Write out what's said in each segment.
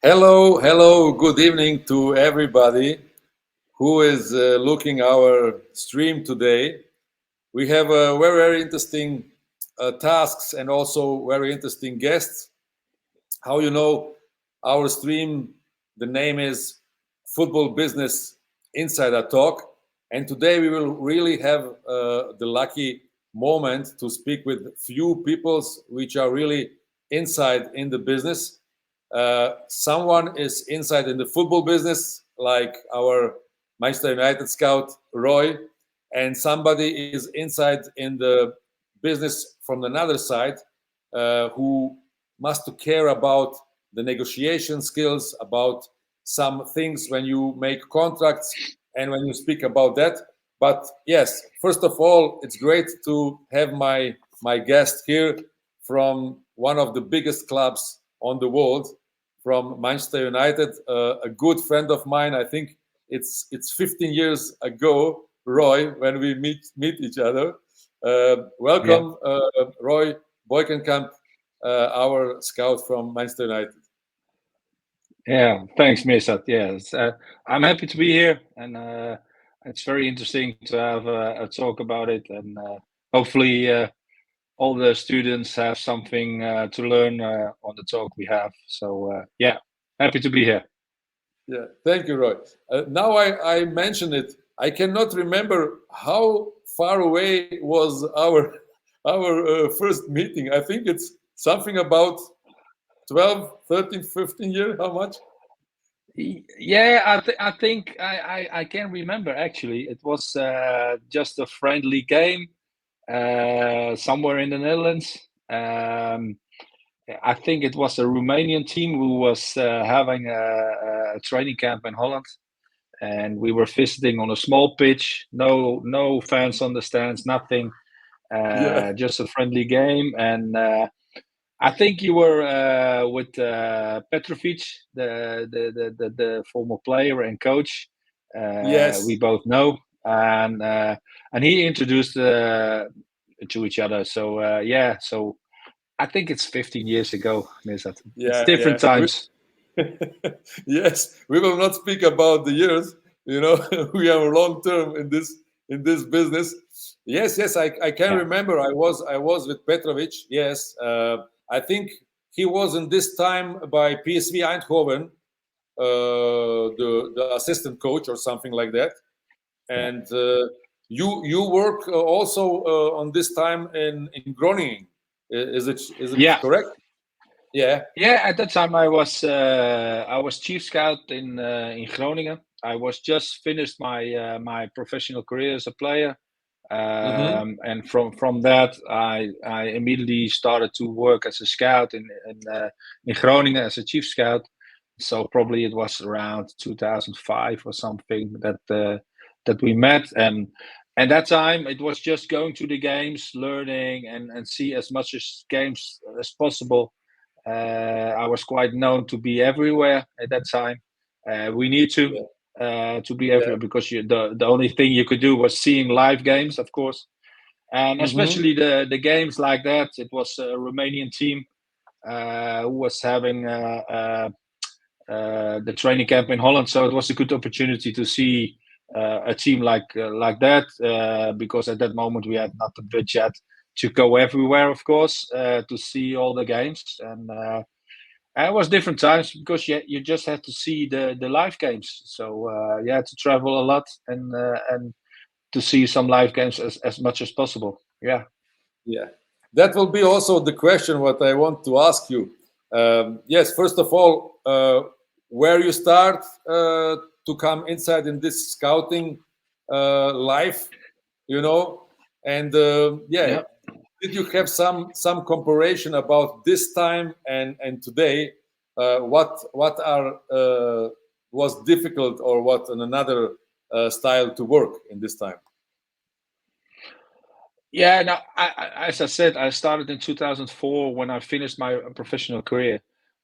Hello, hello, good evening to everybody who is looking our stream today. We have very interesting tasks and also very interesting guests. How you know our stream, the name is Football Business Insider Talk. And today we will really have the lucky moment to speak with few peoples which are really inside in the business. Someone is inside in the football business, like our Manchester United scout Roy, and somebody is inside in the business from another side who must care about the negotiation skills, about some things when you make contracts and when you speak about that. But yes, first of all, it's great to have my guest here from one of the biggest clubs on the world, from Manchester United, a good friend of mine. I think it's 15 years ago, Roy, when we meet each other. Yeah, Welcome, Roy Boykenkamp, our scout from Manchester United. yeah. Thanks, Misat. Yes, I'm happy to be here, and it's very interesting to have a talk about it, and hopefully all the students have something to learn on the talk we have. So yeah, happy to be here. Yeah, thank you, Roy. Now I mention it. I cannot remember how far away was our first meeting. I think it's something about 12, 13, 15 years. How much? Yeah, I think I can remember actually. It was just a friendly game somewhere in the Netherlands. I think it was a Romanian team who was having a training camp in Holland, and we were visiting on a small pitch. No fans on the stands, nothing. Yeah, Just a friendly game, and I think you were with Petrovic, the former player and coach. We yes. both know, and he introduced to each other. So yeah, so I think it's 15 years ago, Nizat. It's Yeah, different yeah. times. Yes, we will not speak about the years. You know, we are long term in this business. Yes, yes, I can Yeah, remember. I was with Petrovic. Yes, I think he was in this time by PSV Eindhoven, the assistant coach or something like that. yeah, And you work also on this time in Groningen. Is it yeah, correct? Yeah. yeah. At that time, I was chief scout in Groningen. I was just finished my professional career as a player. Mm-hmm. And from that, I immediately started to work as a scout in Groningen as a chief scout. So probably it was around 2005 or something that we met, and that time it was just going to the games, learning and see as much as games as possible. I was quite known to be everywhere at that time. We need Yeah. to be Yeah. everywhere because the only thing you could do was seeing live games, of course, and Mm-hmm. especially the games like that. It was a Romanian team who was having the training camp in Holland, so it was a good opportunity to see a team like that because at that moment we had not the budget to go everywhere, of course, to see all the games and it was different times because you just had to see the live games. So you had to travel a lot and to see some live games as much as possible. Yeah. Yeah, that will be also the question what I want to ask you. Yes, first of all, where you start to come inside in this scouting life, you know, and yeah, Yeah. did you have some comparison about this time and today? What are was difficult or what in another style to work in this time? Yeah. Now, as I said, I started in 2004 when I finished my professional career.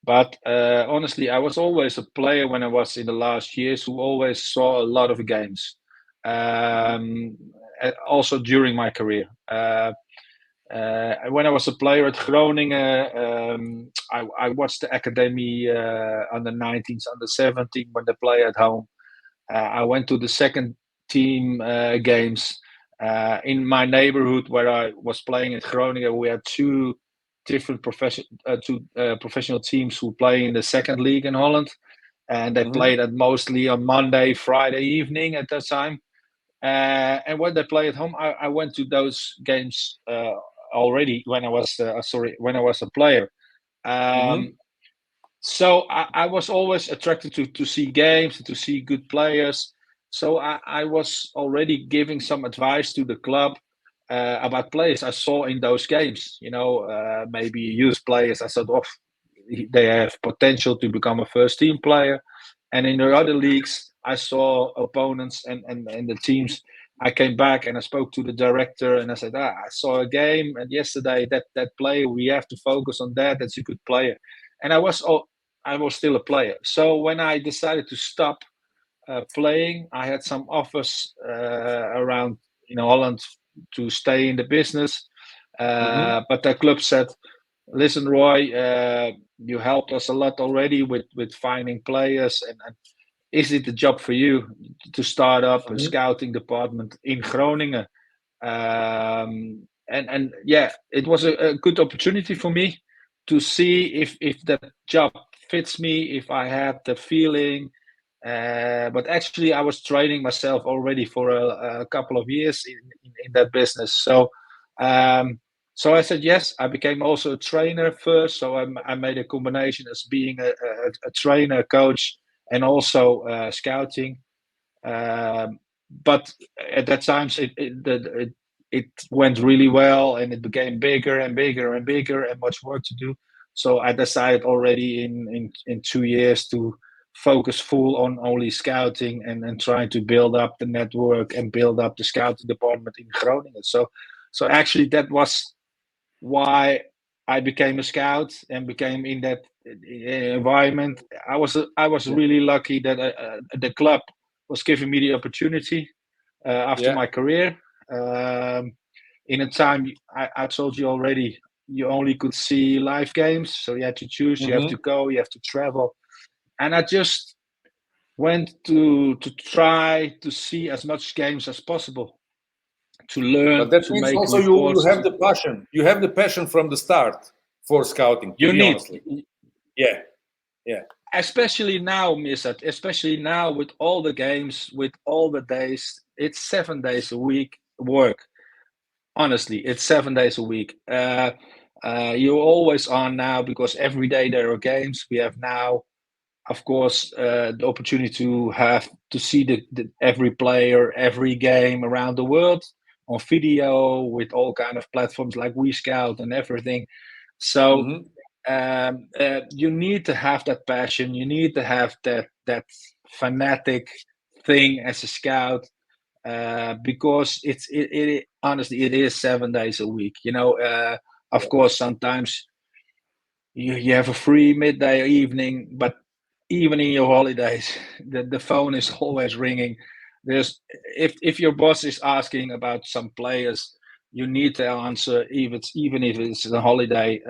But honestly, I was always a player when I was in the last years who always saw a lot of games. Um, Also during my career. When I was a player at Groningen, I watched the academy under 19s, under 17 when they play at home. I went to the second team games in my neighborhood where I was playing at Groningen. We had two different professional teams who play in the second league in Holland, and they played at mostly on Monday, Friday evening at that time. And when they play at home, I went to those games already when I was a player. So I was always attracted to see games, to see good players. So I was already giving some advice to the club about players I saw in those games. Maybe youth players. I thought, they have potential to become a first team player. And in the other leagues, I saw opponents and the teams. I came back and I spoke to the director and I said, I saw a game and yesterday that player, we have to focus on that. That's a good player. And I was still a player. So when I decided to stop playing, I had some offers around Holland to stay in the business. But the club said, listen, Roy, you helped us a lot already with finding players. And is it a job for you to start up a scouting department in Groningen? And yeah, it was a good opportunity for me to see if that job fits me, if I had the feeling. But actually, I was training myself already for a couple of years in that business. So I said yes. I became also a trainer first. So I made a combination as being a trainer, coach, and also scouting. But at that time, it went really well, and it became bigger and bigger and bigger, and much work to do. So I decided already in 2 years to focus full on only scouting and trying to build up the network and build up the scouting department in Groningen. So actually that was why I became a scout and became in that environment. I was really lucky that the club was giving me the opportunity after my career. In a time, I told you already, you only could see live games, so you had to choose. You have to go, you have to travel, and I just went to try to see as much games as possible, to learn. But that to means make also you have the passion. You have the passion from the start for scouting. To be honestly. Yeah. Especially now, Misat. Especially now with all the games, with all the days. It's 7 days a week work. Honestly, it's 7 days a week. You're always on now because every day there are games. We have now, of course, the opportunity to see the every player, every game around the world on video with all kind of platforms like WeScout and everything. So you need to have that passion. You need to have that fanatic thing as a scout. Because it honestly it is 7 days a week. Of course, sometimes you have a free midday or evening, but even in your holidays, the phone is always ringing. If your boss is asking about some players, you need to answer, even if it's a holiday.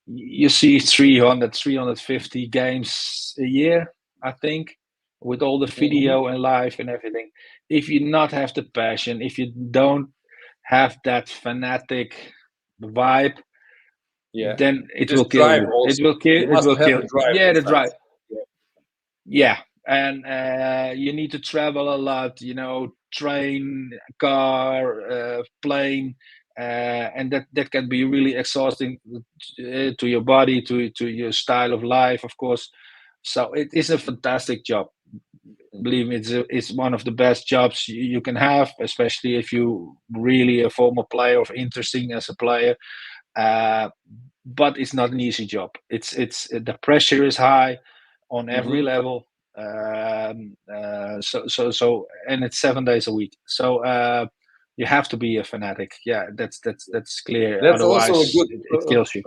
You see 350 games a year, I think, with all the video and live and everything. If you not have the passion, if you don't have that fanatic vibe, then it will kill you. Also. It will kill. It will kill. Yeah, the drive. Yeah, and you need to travel a lot. Train, car, plane. And that can be really exhausting to your body, to your style of life, of course. So it is a fantastic job. Believe me, it's one of the best jobs you can have, especially if you really a former player or interesting as a player. But it's not an easy job. It's the pressure is high on every level. So and it's 7 days a week. So you have to be a fanatic. Yeah, that's clear. That's Otherwise, also a good. It kills you.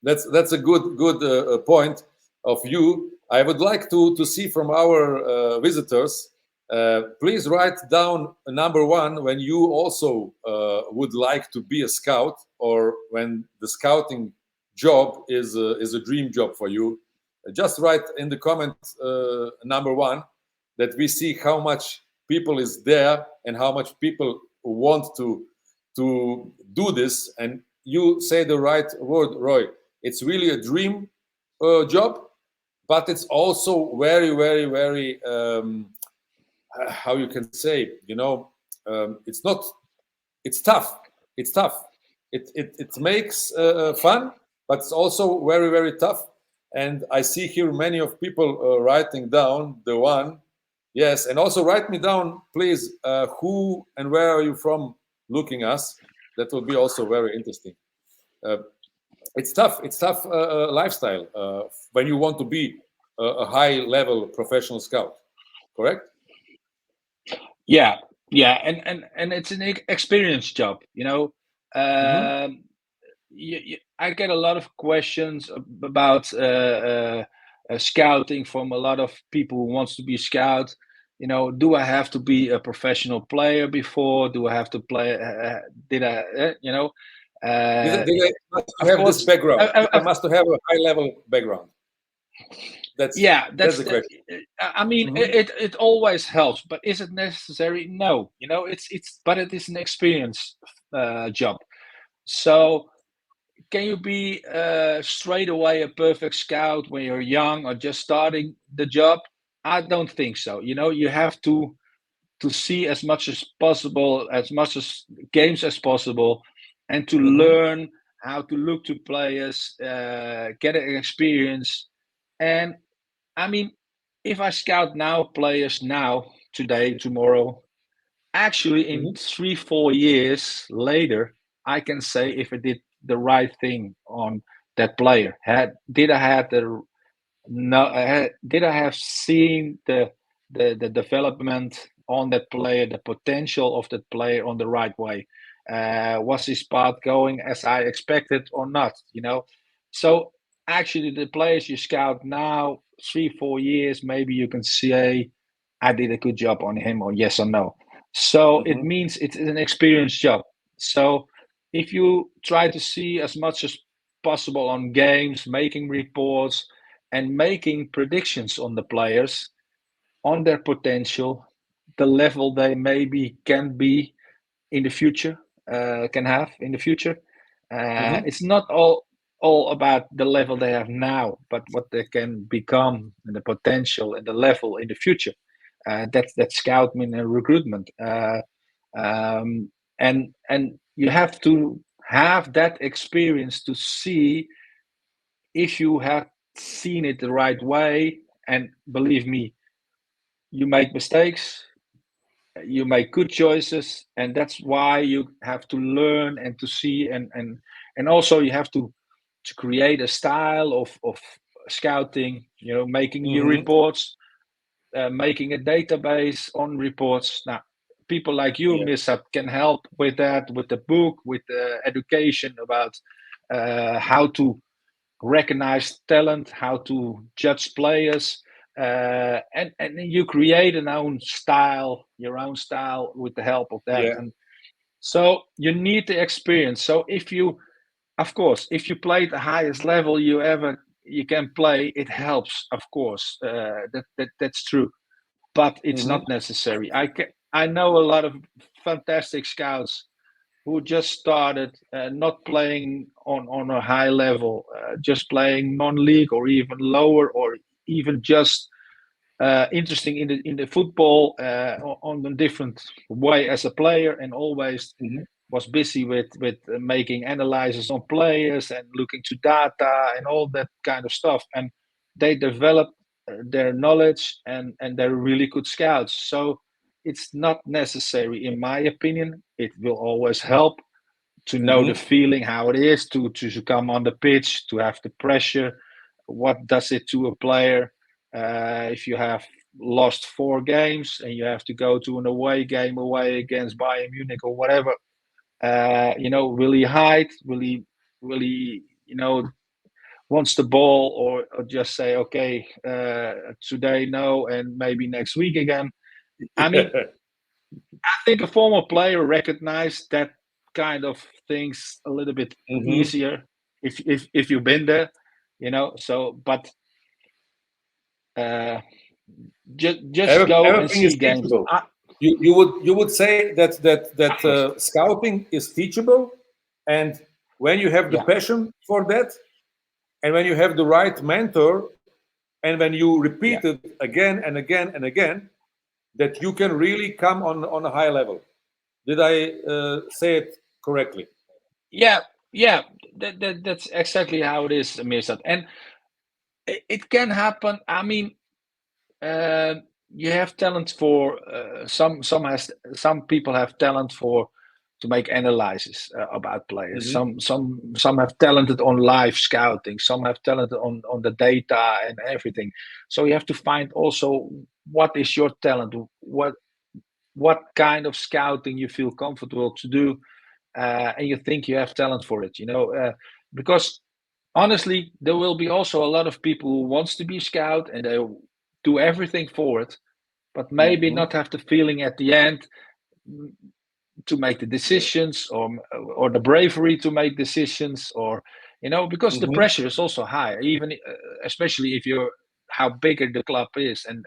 That's a good point of view. I would like to see from our visitors Please write down number one when you also would like to be a scout, or when the scouting job is a dream job for you. Just write in the comment number one, that we see how much people is there and how much people want to do this. And you say the right word, Roy. It's really a dream job, but it's also very, very, very how you can say, it's not, it's tough. It's tough. It makes fun, but it's also very, very tough. And I see here many of people writing down the one. Yes, and also write me down, please, who and where are you from looking us. That will be also very interesting. Uh, it's tough. It's tough lifestyle when you want to be a high level professional scout. Correct? Yeah, yeah, and it's an experience job. Mm-hmm. I get a lot of questions about scouting from a lot of people who wants to be a scout. Do I have to be a professional player before? Do I have to play? Did I? Did I must Of have this course, background? I must have a high level background. yeah, That's that's the the. question. I mean, Mm-hmm. it always helps, but is it necessary? No. But it is an experience job. So can you be straight away a perfect scout when you're young or just starting the job? I don't think so. You have to see as much as possible, as much as games as possible, and to Mm-hmm. learn how to look to players, get an experience. And I mean, if I scout now players now, today, tomorrow, actually in Mm-hmm. 3 4 years later, I can say if I did the right thing on that player. Did I have the no? Did I have seen the development on that player, the potential of that player on the right way? Was his path going as I expected or not? So actually, the players you scout now, 3 4 years, maybe you can say I did a good job on him, or yes or no. So it Mm-hmm. means it's an experienced job. So if you try to see as much as possible on games, making reports, and making predictions on the players, on their potential, the level they maybe can be in the future, can have in the future. Mm-hmm. It's not all about the level they have now, but what they can become and the potential and the level in the future. That's scouting and recruitment, and you have to have that experience to see if you have seen it the right way. And believe me, you make mistakes, you make good choices, and that's why you have to learn and to see, and also you have to create a style of scouting, making your Mm-hmm. reports, making a database on reports. Now people like you, Yeah. Mishap, can help with that, with the book, with the education about how to recognize talent, how to judge players, and you create your own style with the help of that. Yeah. And so you need the experience. So of course, if you play the highest level you can play, it helps. Of course, that's true, but it's Mm-hmm. not necessary. I know a lot of fantastic scouts who just started not playing on a high level, just playing non-league or even lower, or even just interesting in the football on a different way as a player, and always Mm-hmm. was busy with making analysis on players and looking to data and all that kind of stuff, and they developed their knowledge, and they're really good scouts. So it's not necessary, in my opinion. It will always help to know the Mm-hmm. feeling, how it is to come on the pitch, to have the pressure. What does it to a player if you have lost 4 games and you have to go to an away game away against Bayern Munich or whatever? Will he hide? Will he wants the ball, or just say, okay, today no, and maybe next week again? I mean, I think a former player recognized that kind of things a little bit easier if you've been there, So, but just go and Everything is see games. teachable. You would say that scouting is teachable, and when you have the passion for that, and when you have the right mentor, and when you repeat it again and again and again, that you can really come on a high level. Did I say it correctly? Yeah, that's exactly how it is, Mirsad. And it can happen. I mean, you have talent for some people have talent for to make analysis about players. Some have talented on live scouting. Some have talented on the data and everything. So you have to find also what is your talent, what kind of scouting you feel comfortable to do, and you think you have talent for it. Because honestly, there will be also a lot of people who wants to be scout and they do everything for it, but maybe not have the feeling at the end to make the decisions or the bravery to make decisions, or because the pressure is also high, even especially if you're how bigger the club is and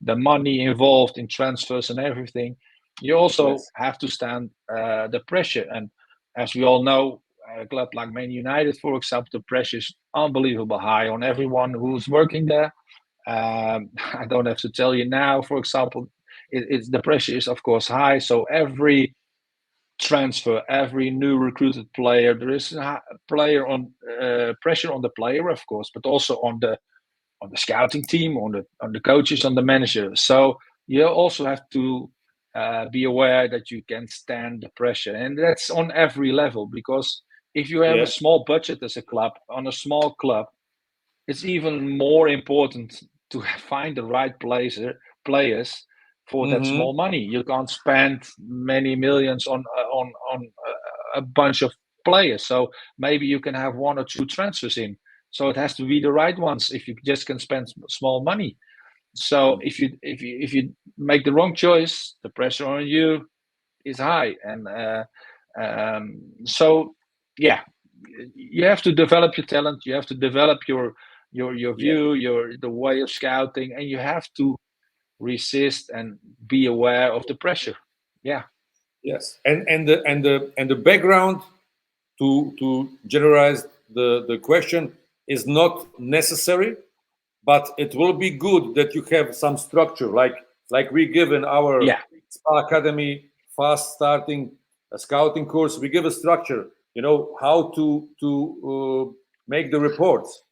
the money involved in transfers and everything. You also have to stand the pressure, and as we all know, a club like Man United, for example, the pressure is unbelievable high on everyone who's working there. I don't have to tell you now, for example, it's the pressure is of course high. So every transfer, every new recruited player, there is a player on pressure on the player, of course, but also on the scouting team, on the coaches, on the manager. So you also have to be aware that you can stand the pressure, and that's on every level. Because if you have a small budget as a club, on a small club, it's even more important to find the right players for that small money. You can't spend many millions on a bunch of players. So maybe you can have one or two transfers in. So it has to be the right ones if you just can spend small money. So if you make the wrong choice, the pressure on you is high, and so yeah, you have to develop your talent. You have to develop your view, the way of scouting, and you have to resist and be aware of the pressure. Yeah. Yes, and the background to generalize the question is not necessary, but it will be good that you have some structure, like we give in our SPA Academy fast starting scouting course. We give a structure, how to make the reports,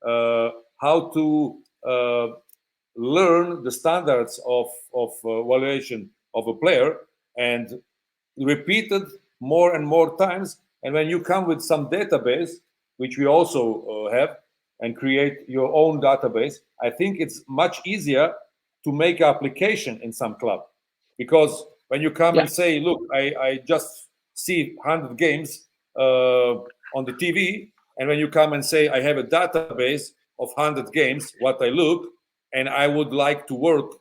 how to learn the standards of evaluation of a player, and repeated more and more times. And when you come with some database, which we also have, and create your own database, I think it's much easier to make application in some club. Because when you come and say, look, I just see 100 games on the TV, and when you come and say, I have a database of 100 games, what I look, and I would like to work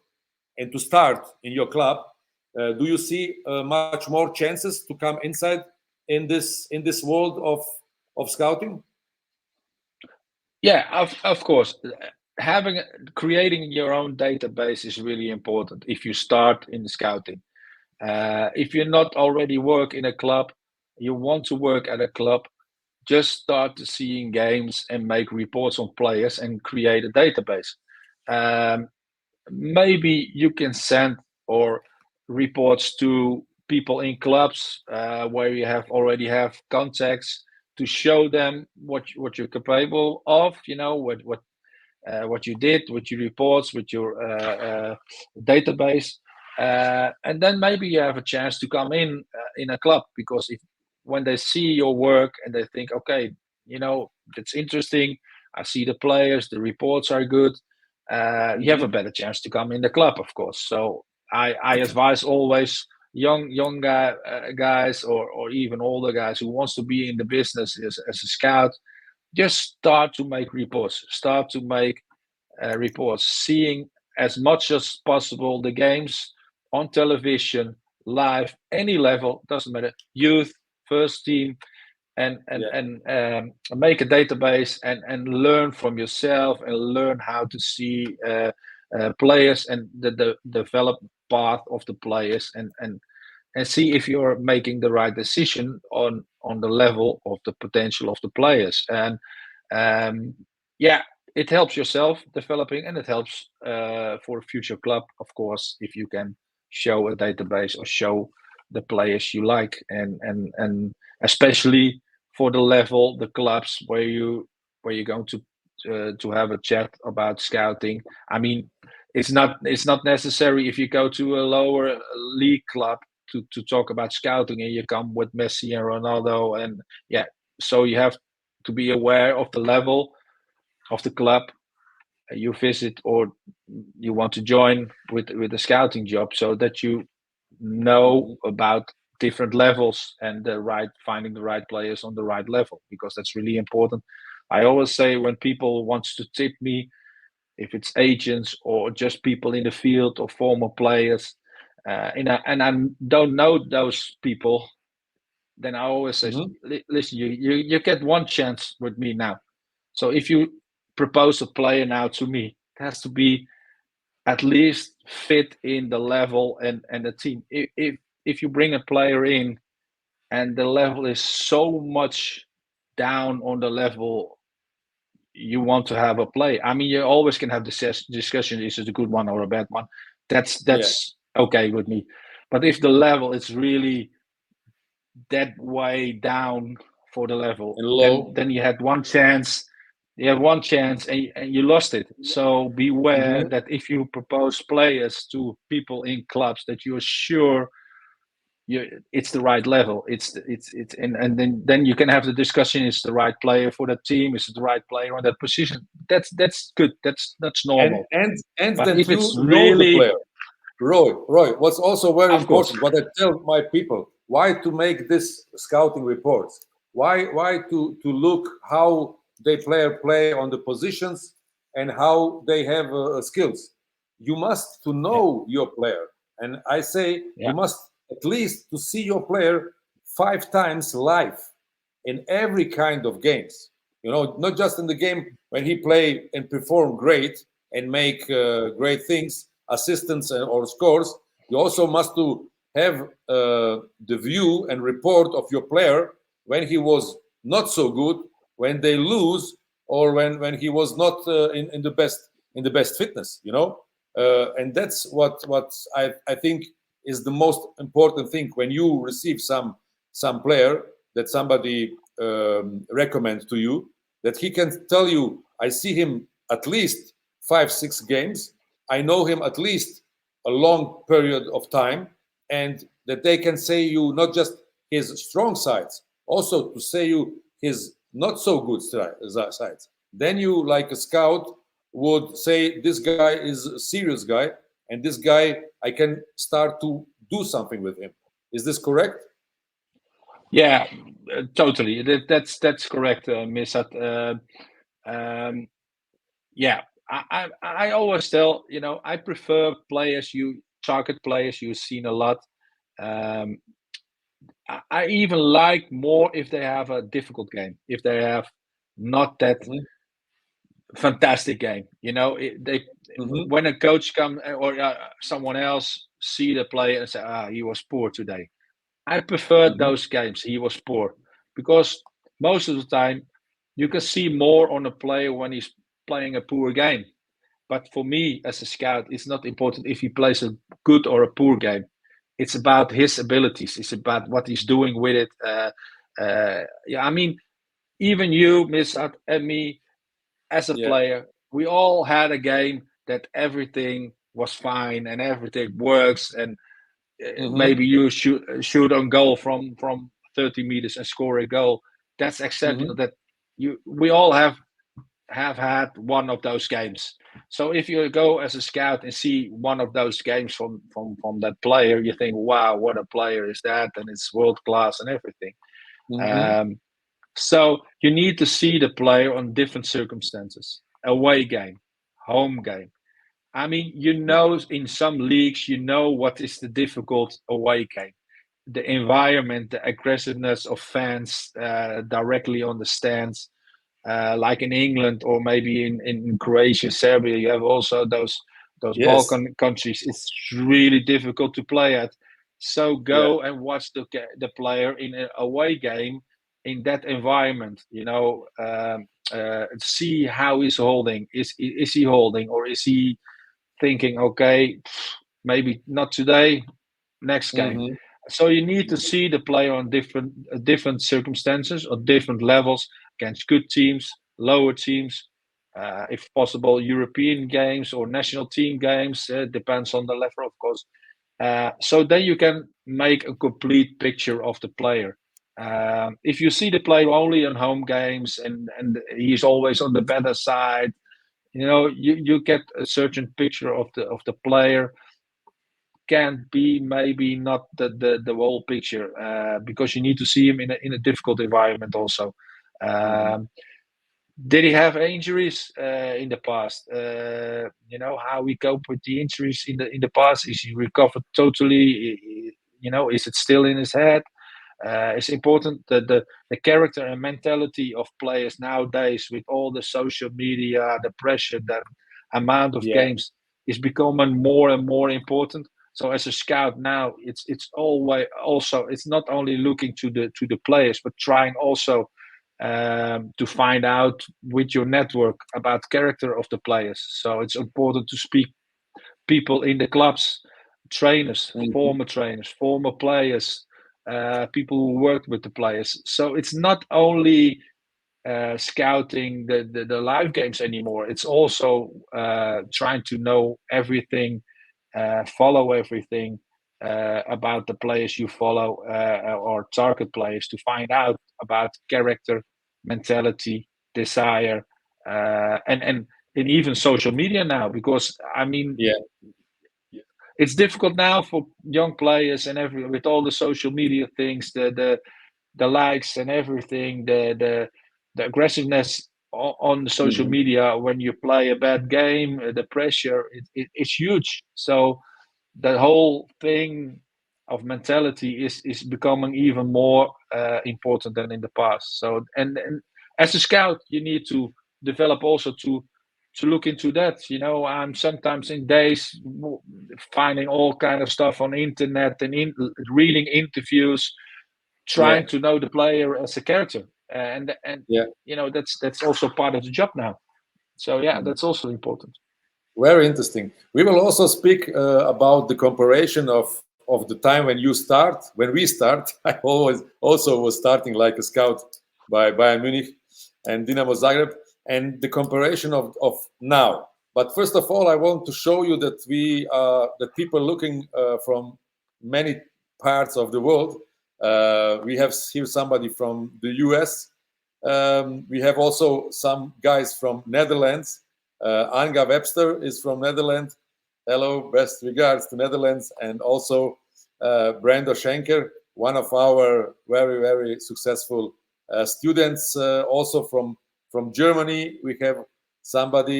and to start in your club, do you see much more chances to come inside in this world of scouting? Yeah, of course. Creating your own database is really important if you start in the scouting. If you're not already work in a club, you want to work at a club, just start seeing games and make reports on players and create a database. Maybe you can send or reports to people in clubs where you already have contacts to show them what you're capable of. What you did with your reports, with your database, and then maybe you have a chance to come in a club, because when they see your work and they think, okay, that's interesting, I see the players, the reports are good, you have a better chance to come in the club, of course. So I advise always young guys or even older guys who wants to be in the business as a scout, just start to make reports, seeing as much as possible the games on television, live, any level, doesn't matter, youth, first team, and make a database and learn from yourself and learn how to see players and the development path of the players and see if you're making the right decision on the level of the potential of the players. And yeah, it helps yourself developing, and it helps for a future club, of course, if you can show a database or show the players you like, and especially for the level, the clubs where you're going to have a chat about scouting. I mean, it's not necessary if you go to a lower league club to talk about scouting and you come with Messi and Ronaldo, and yeah, so you have to be aware of the level of the club you visit or you want to join with a scouting job, so that you know about different levels and finding the right players on the right level, because that's really important. I always say when people wants to tip me, if it's agents or just people in the field or former players, and I don't know those people, then I always say, listen, you get one chance with me now. So if you propose a player now to me, it has to be at least fit in the level and the team. If you bring a player in and the level is so much down on the level you want to have a play, I mean, you always can have this discussion: is it a good one or a bad one? That's okay with me. But if the level is really that way down for the level, then you had one chance. You have one chance and you lost it. So beware that if you propose players to people in clubs that you're sure it's the right level, and then you can have the discussion: is the right player for that team? Is it the right player on that position? That's good. That's normal. And but that if you it's know really the player. Roy, what's also very Of course. important, what I tell my people, why to make this scouting reports? Why to look how they player play on the positions and how they have skills? You must to know your player, and I say you must at least to see your player 5 times live in every kind of games. You know, not just in the game when he play and perform great and make great things, assistance or scores. You also must to have the view and report of your player when he was not so good, when they lose, or when he was not in the best fitness. You know, and that's what I think is the most important thing when you receive some player that somebody recommends to you, that he can tell you, I see him at least 5-6 games, I know him at least a long period of time, and that they can say you not just his strong sides, also to say you his not so good sides. Then you, like a scout, would say this guy is a serious guy, and this guy I can start to do something with him. Is this correct? Yeah, totally. That's correct, Misat. Yeah, I always tell, I prefer players, you target players you've seen a lot. I even like more if they have a difficult game, if they have not that fantastic game. When a coach come or someone else see the player and say, he was poor today. I prefer those games. He was poor, because most of the time you can see more on a player when he's playing a poor game. But for me as a scout, it's not important if he plays a good or a poor game. It's about his abilities. It's about what he's doing with it. I mean, even you, Misat, and me as a player, we all had a game that everything was fine and everything works, and maybe you shoot on goal from 30 meters and score a goal. That's exceptional. That we all have had one of those games. So if you go as a scout and see one of those games from that player, you think, wow, what a player is that, and it's world class and everything. So you need to see the player on different circumstances: away game, home game. I mean, in some leagues, what is the difficult away game, the environment, the aggressiveness of fans directly on the stands, like in England or maybe in Croatia, Serbia. You have also those Yes. Balkan countries. It's really difficult to play at. So Yeah. go and watch the player in an away game in that environment. See how he's holding. Is he holding, or is he thinking, okay, maybe not today, next game? Hmm. So you need to see the player on different circumstances or different levels against good teams, lower teams, if possible, European games or national team games. Depends on the level, of course. So then you can make a complete picture of the player. If you see the player only on home games and he's always on the better side, you get a certain picture of the player. Can be maybe not the whole picture, because you need to see him in a difficult environment also. Hmm. Um, did he have injuries in the past? How we cope with the injuries in the past. Is he recovered totally? Is it still in his head? It's important that the character and mentality of players nowadays, with all the social media, the pressure, the amount of Yeah. games, is becoming more and more important. So as a scout now, it's always also, it's not only looking to the players, but trying also to find out with your network about character of the players. So it's important to speak people in the clubs, Hmm. trainers, former players, people who worked with the players. So it's not only scouting the live games anymore. It's also trying to know everything, follow everything about the players you follow, or target players, to find out about character, mentality, desire, and even social media now. Because I mean, Yeah. it's difficult now for young players and with all the social media things, the likes and everything, the aggressiveness on the social Hmm. media when you play a bad game, the pressure, it's huge. So the whole thing of mentality is becoming even more important than in the past. So and as a scout, you need to develop also to look into that. I'm sometimes in days finding all kind of stuff on internet and reading interviews, Yeah. trying to know the player as a character, and Yeah. that's also part of the job now. So yeah, Mhm. that's also important. Very interesting. We will also speak about the comparison of the time when you start, when we start. I always also was starting like a scout by Bayern Munich and Dinamo Zagreb, and the comparison of now. But first of all, I want to show you that that people looking from many parts of the world. We have here somebody from the US. We have also some guys from Netherlands. Anga Webster is from Netherlands. Hello, best regards to Netherlands, and also Brando Schenker, one of our very very successful students, also from Germany. We have somebody,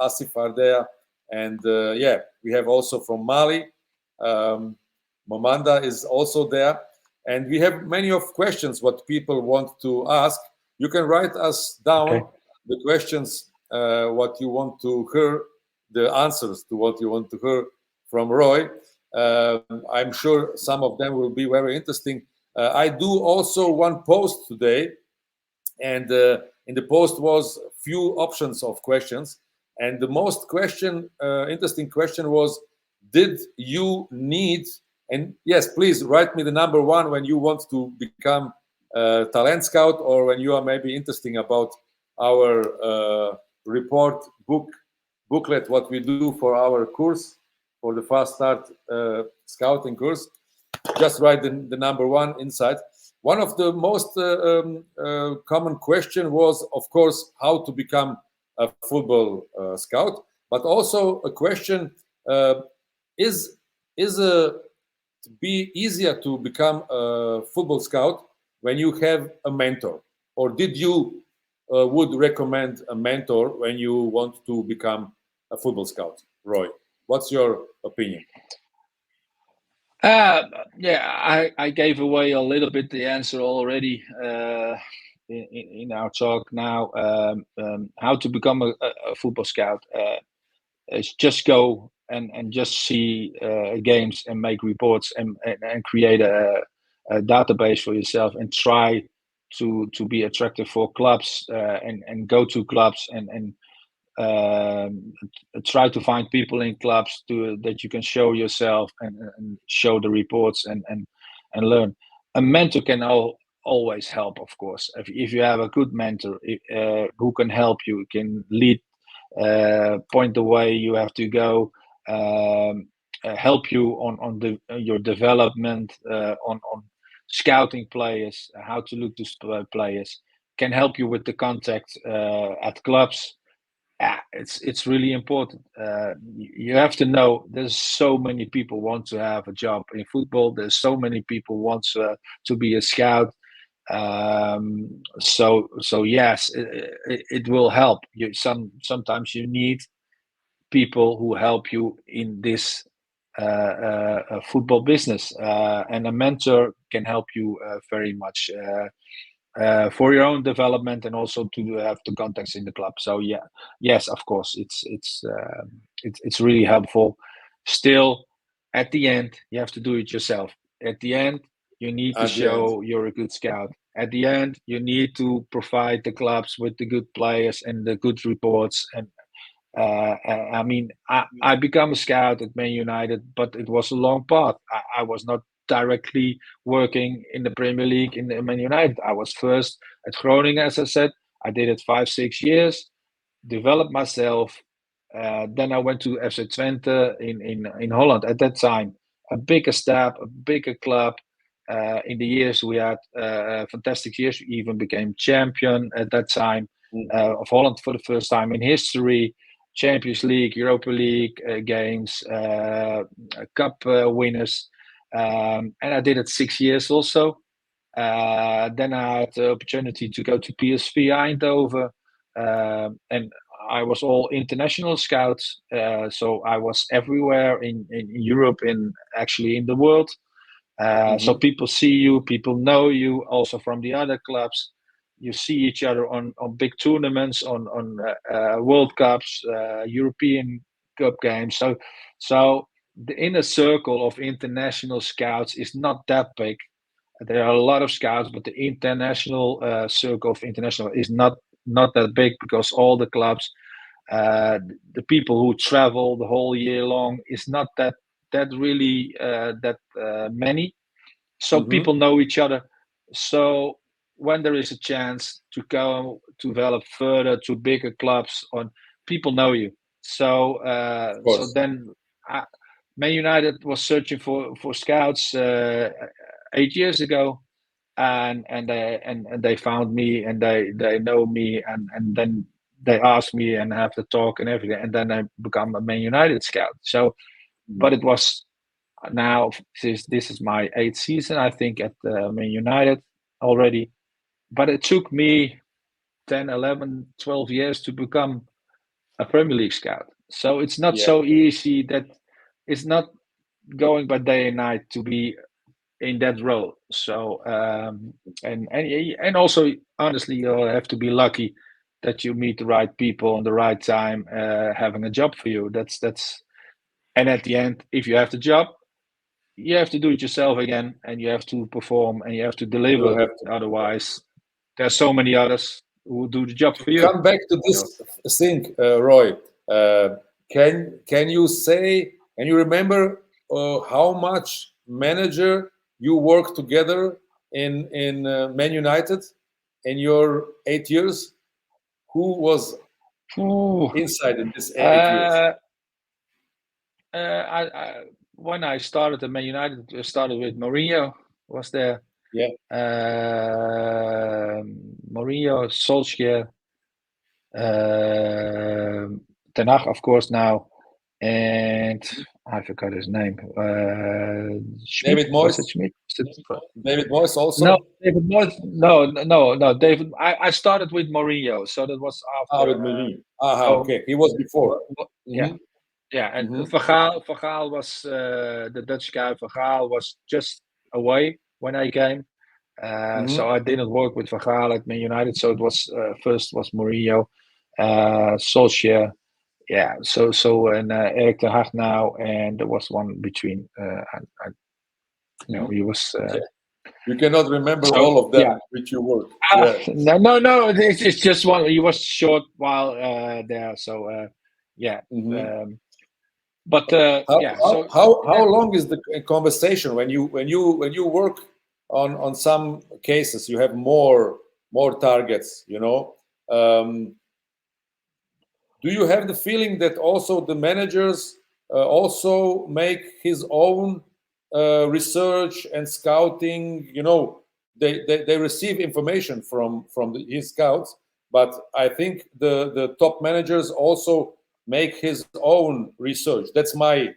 Asif Ardea, and yeah, we have also from Mali. Um, Momanda is also there, and we have many of questions what people want to ask. You can write us Okay. down the questions, what you want to hear, the answers to what you want to hear from Roy. I'm sure some of them will be very interesting. I do also one post today, and in the post was few options of questions, and the most interesting question was, did you need, and yes, please write me the number one when you want to become a talent scout, or when you are maybe interesting about our report booklet, what we do for our course, for the fast start scouting course. Just write the number one inside. One of the most common question was, of course, how to become a football scout, but also a question, uh, is to be easier to become a football scout when you have a mentor, or did you would recommend a mentor when you want to become a football scout? Roy? What's your opinion? Yeah, I gave away a little bit the answer already in our talk now. How to become a football scout is just go and just see games and make reports and create a database for yourself and try to be attractive for clubs and go to clubs and try to find people in clubs that you can show yourself and show the reports and learn. A mentor can always help, of course. If you have a good mentor who can help you, can lead, point the way you have to go, help you on your development, on scouting players, how to look to players, can help you with the contact at clubs. It's really important. You have to know there's so many people want to have a job in football. There's so many people want to be a scout. So yes, it will help. Sometimes you need people who help you in this football business, and a mentor can help you very much. For your own development and also to have the contacts in the club. So yeah, yes, of course, it's really helpful. Still, at the end, you have to do it yourself. At the end, you need to show you're a good scout. At the end, you need to provide the clubs with the good players and the good reports. And I mean, I became a scout at Man United, but it was a long path. I was not directly working in the Premier League in Man United. I was first at Groningen, as I said. I did it 5-6 years, developed myself. Then I went to FC Twente in Holland. At that time, a bigger step, a bigger club. In the years we had fantastic years. We even became champion at that time of Holland for the first time in history. Champions League, Europa League games, cup winners. And I did it 6 years also. Then I had the opportunity to go to PSV Eindhoven, and I was all international scouts. So I was everywhere in Europe and actually in the world. So people see you, people know you also from the other clubs. You see each other on big tournaments, on World Cups, European Cup games. So the inner circle of international scouts is not that big. There are a lot of scouts, but the international circle of international is not that big because all the clubs, the people who travel the whole year long is not that really that many. So people know each other. So when there is a chance to go to develop further to bigger clubs, people know you. So then Man United was searching for scouts 8 years ago, and they found me and they know me and then they asked me and have the talk and everything, and then I become a Man United scout. So, but it was now this is my 8th season, I think, at Man United already. But it took me 10, 11, 12 years to become a Premier League scout. So it's not so easy. That it's not going by day and night to be in that role. So and also honestly, you have to be lucky that you meet the right people on the right time, having a job for you. That's and at the end, if you have the job, you have to do it yourself again, and you have to perform and you have to deliver. Otherwise, there's so many others who will do the job for you. Come back to this thing, Roy. Can you say, and you remember how much manager you worked together in Man United in your 8 years? Who was inside in this 8 years? When I started at Man United, I started with Mourinho. Was there? Yeah. Mourinho, Solskjaer, Ten Hag, of course, now, and I forgot his name. Schmidt, David Moyes. Was it Schmidt? David Moyes also. No, David Moyes. No. David. I started with Mourinho, so that was after. With Mourinho. Okay, he was before. Yeah. Yeah, and Mhm. Van Gaal was the Dutch guy. Van Gaal was just away when I came, so Mhm. I didn't work with Van Gaal at Man United. So it was first was Mourinho, Solskjaer, yeah. So and Erik ten Hag now, and there was one between. Mhm. He was. You cannot remember So all of yeah, them which you work. Yeah. no. It's just one. He was short while there. So yeah. Mhm. But How, yeah. how, So how that long is the conversation when you work on some cases you have more targets, you know? Do you have the feeling that also the managers also make his own research and scouting? You know, they receive information from his scouts, but I think the top managers also make his own research. That's my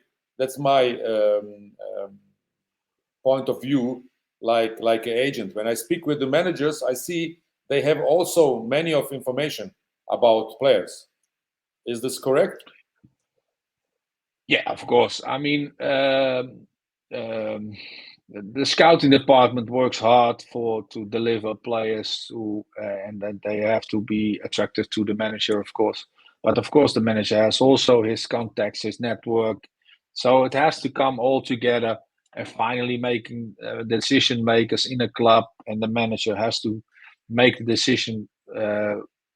point of view, like an agent. When I speak with the managers, I see they have also many of information about players. Is this correct? Yeah, of course. I mean, the scouting department works hard to deliver players who, and then they have to be attractive to the manager, of course. But of course, the manager has also his contacts, his network, so it has to come all together. And finally, making decision makers in a club, and the manager has to make the decision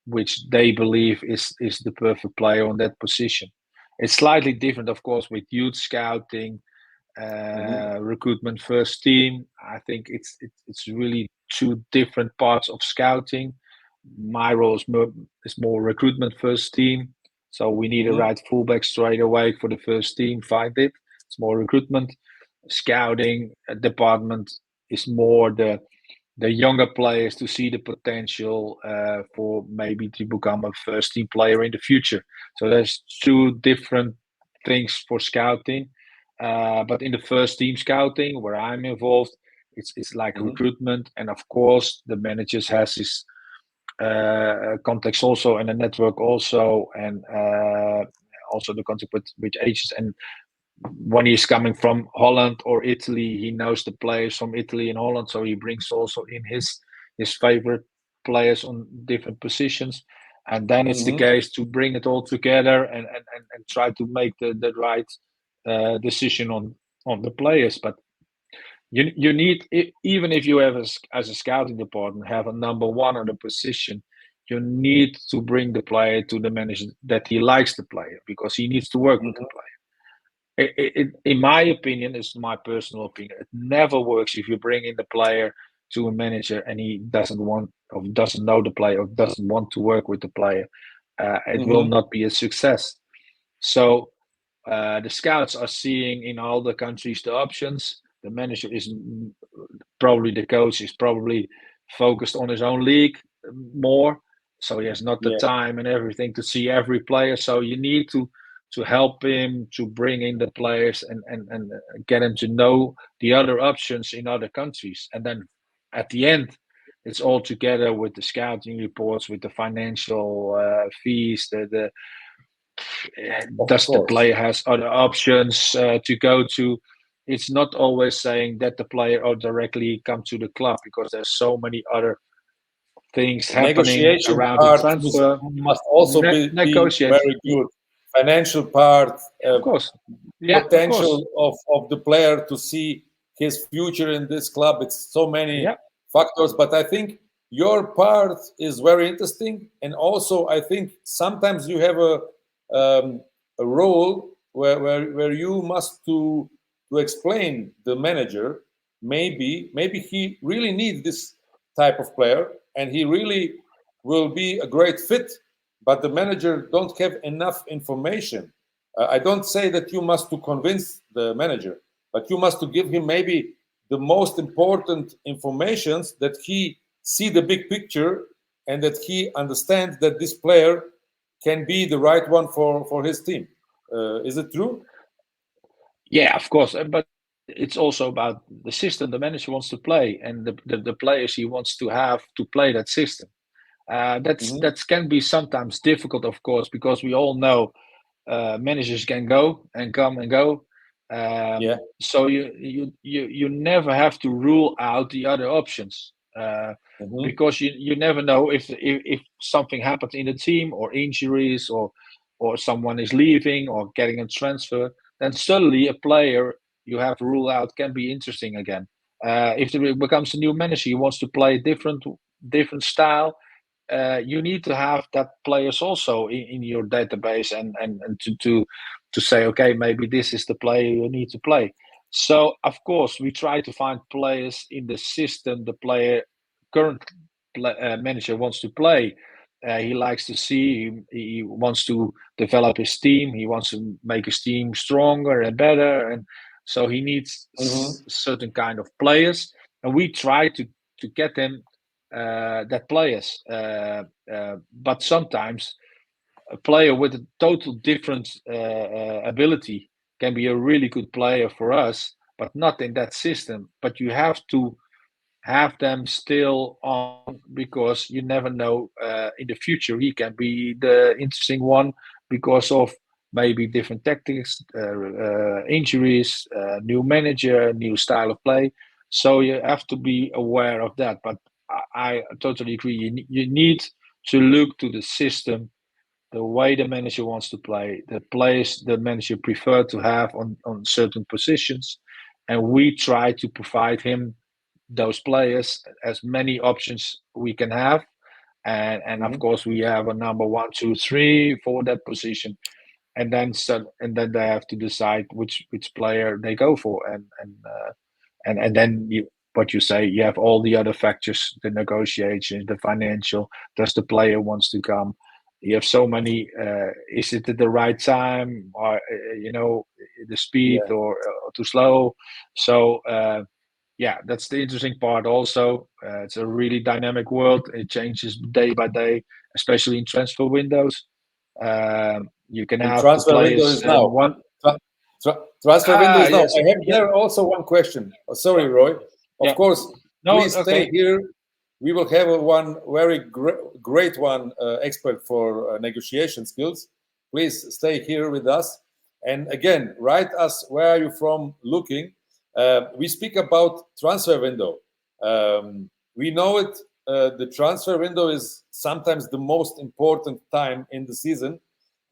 which they believe is the perfect player on that position. It's slightly different, of course, with youth scouting, Hmm. recruitment first team. I think it's really two different parts of scouting. My role is more recruitment first team. So we need a Hmm. right fullback straight away for the first team. Find it. It's more recruitment. Scouting department is more the younger players to see the potential for maybe to become a first team player in the future. So there's two different things for scouting. But in the first team scouting, where I'm involved, it's like Hmm. recruitment, and of course the managers has his contacts also and a network also, and also the contact with agents. And when he's coming from Holland or Italy, he knows the players from Italy and Holland, so he brings also in his favorite players on different positions. And then it's the Hmm. case to bring it all together and try to make the right decision on the players. But you need, even if you have as a scouting department have a number one on the position, you need to bring the player to the manager that he likes the player, because he needs to work with the Hmm. player. In my opinion, it's my personal opinion, it never works if you bring in the player to a manager and he doesn't want or doesn't know the player or doesn't want to work with the player. It will Hmm. not be a success. So the scouts are seeing in all the countries the options. The manager is probably, the coach is probably focused on his own league more, so he has not the Yeah. time and everything to see every player. So you need to help him to bring in the players and get him to know the other options in other countries. And then at the end, it's all together with the scouting reports, with the financial fees, the Of does the course. player has other options to go to. It's not always saying that the player or directly come to the club, because there's so many other things happening Negotiation around the part transfer. must also be Negotiate, very good. Financial part, of course. Yeah, of course. potential of the player to see his future in this club. It's so many Yeah. factors, but I think your part is very interesting. And also, I think sometimes you have a role where you must to explain the manager. Maybe he really needs this type of player, and he really will be a great fit. But the manager don't have enough information. I don't say that you must to convince the manager, but you must to give him maybe the most important informations that he see the big picture and that he understands that this player can be the right one for his team. Is it true? Yeah, of course. But it's also about the system the manager wants to play, and the players he wants to have to play that system. Hmm. That can be sometimes difficult, of course, because we all know managers can go and come and go. Yeah. So you never have to rule out the other options, Mhm. because you never know if something happens in the team, or injuries, or someone is leaving or getting a transfer. Then suddenly a player you have to rule out can be interesting again. If there becomes a new manager, he wants to play different style. You need to have that players also in your database, and to say, okay, maybe this is the player you need to play. So of course we try to find players in the system the player current manager wants to play. He likes to see, he wants to develop his team, he wants to make his team stronger and better, and so he needs Mhm. certain kind of players, and we try to get them that players. But sometimes a player with a total different ability can be a really good player for us, but not in that system. But you have to have them still on, because you never know, in the future he can be the interesting one because of maybe different tactics, injuries, new manager, new style of play. So you have to be aware of that. But I totally agree. You need to look to the system, the way the manager wants to play, the players the manager prefer to have on certain positions, and we try to provide him those players, as many options we can have. And of Mhm. course we have a number 1, 2, 3 for that position, and then they have to decide which player they go for. And then what you say, you have all the other factors, the negotiations, the financial, does the player wants to come, you have so many, is it at the right time, or the speed, Yeah. or too slow. So yeah, that's the interesting part also. It's a really dynamic world. It changes day by day, especially in transfer windows. You can And have the transfer window players is and now. one. Transfer window is now. Yes, I have yeah, there also one question. Oh, yeah, sorry, Roy. Of yeah. course, No, please stay okay. here. We will have one very great one expert for negotiation skills. Please stay here with us. And again, write us where are you from looking. We speak about transfer window. We know it. The transfer window is sometimes the most important time in the season,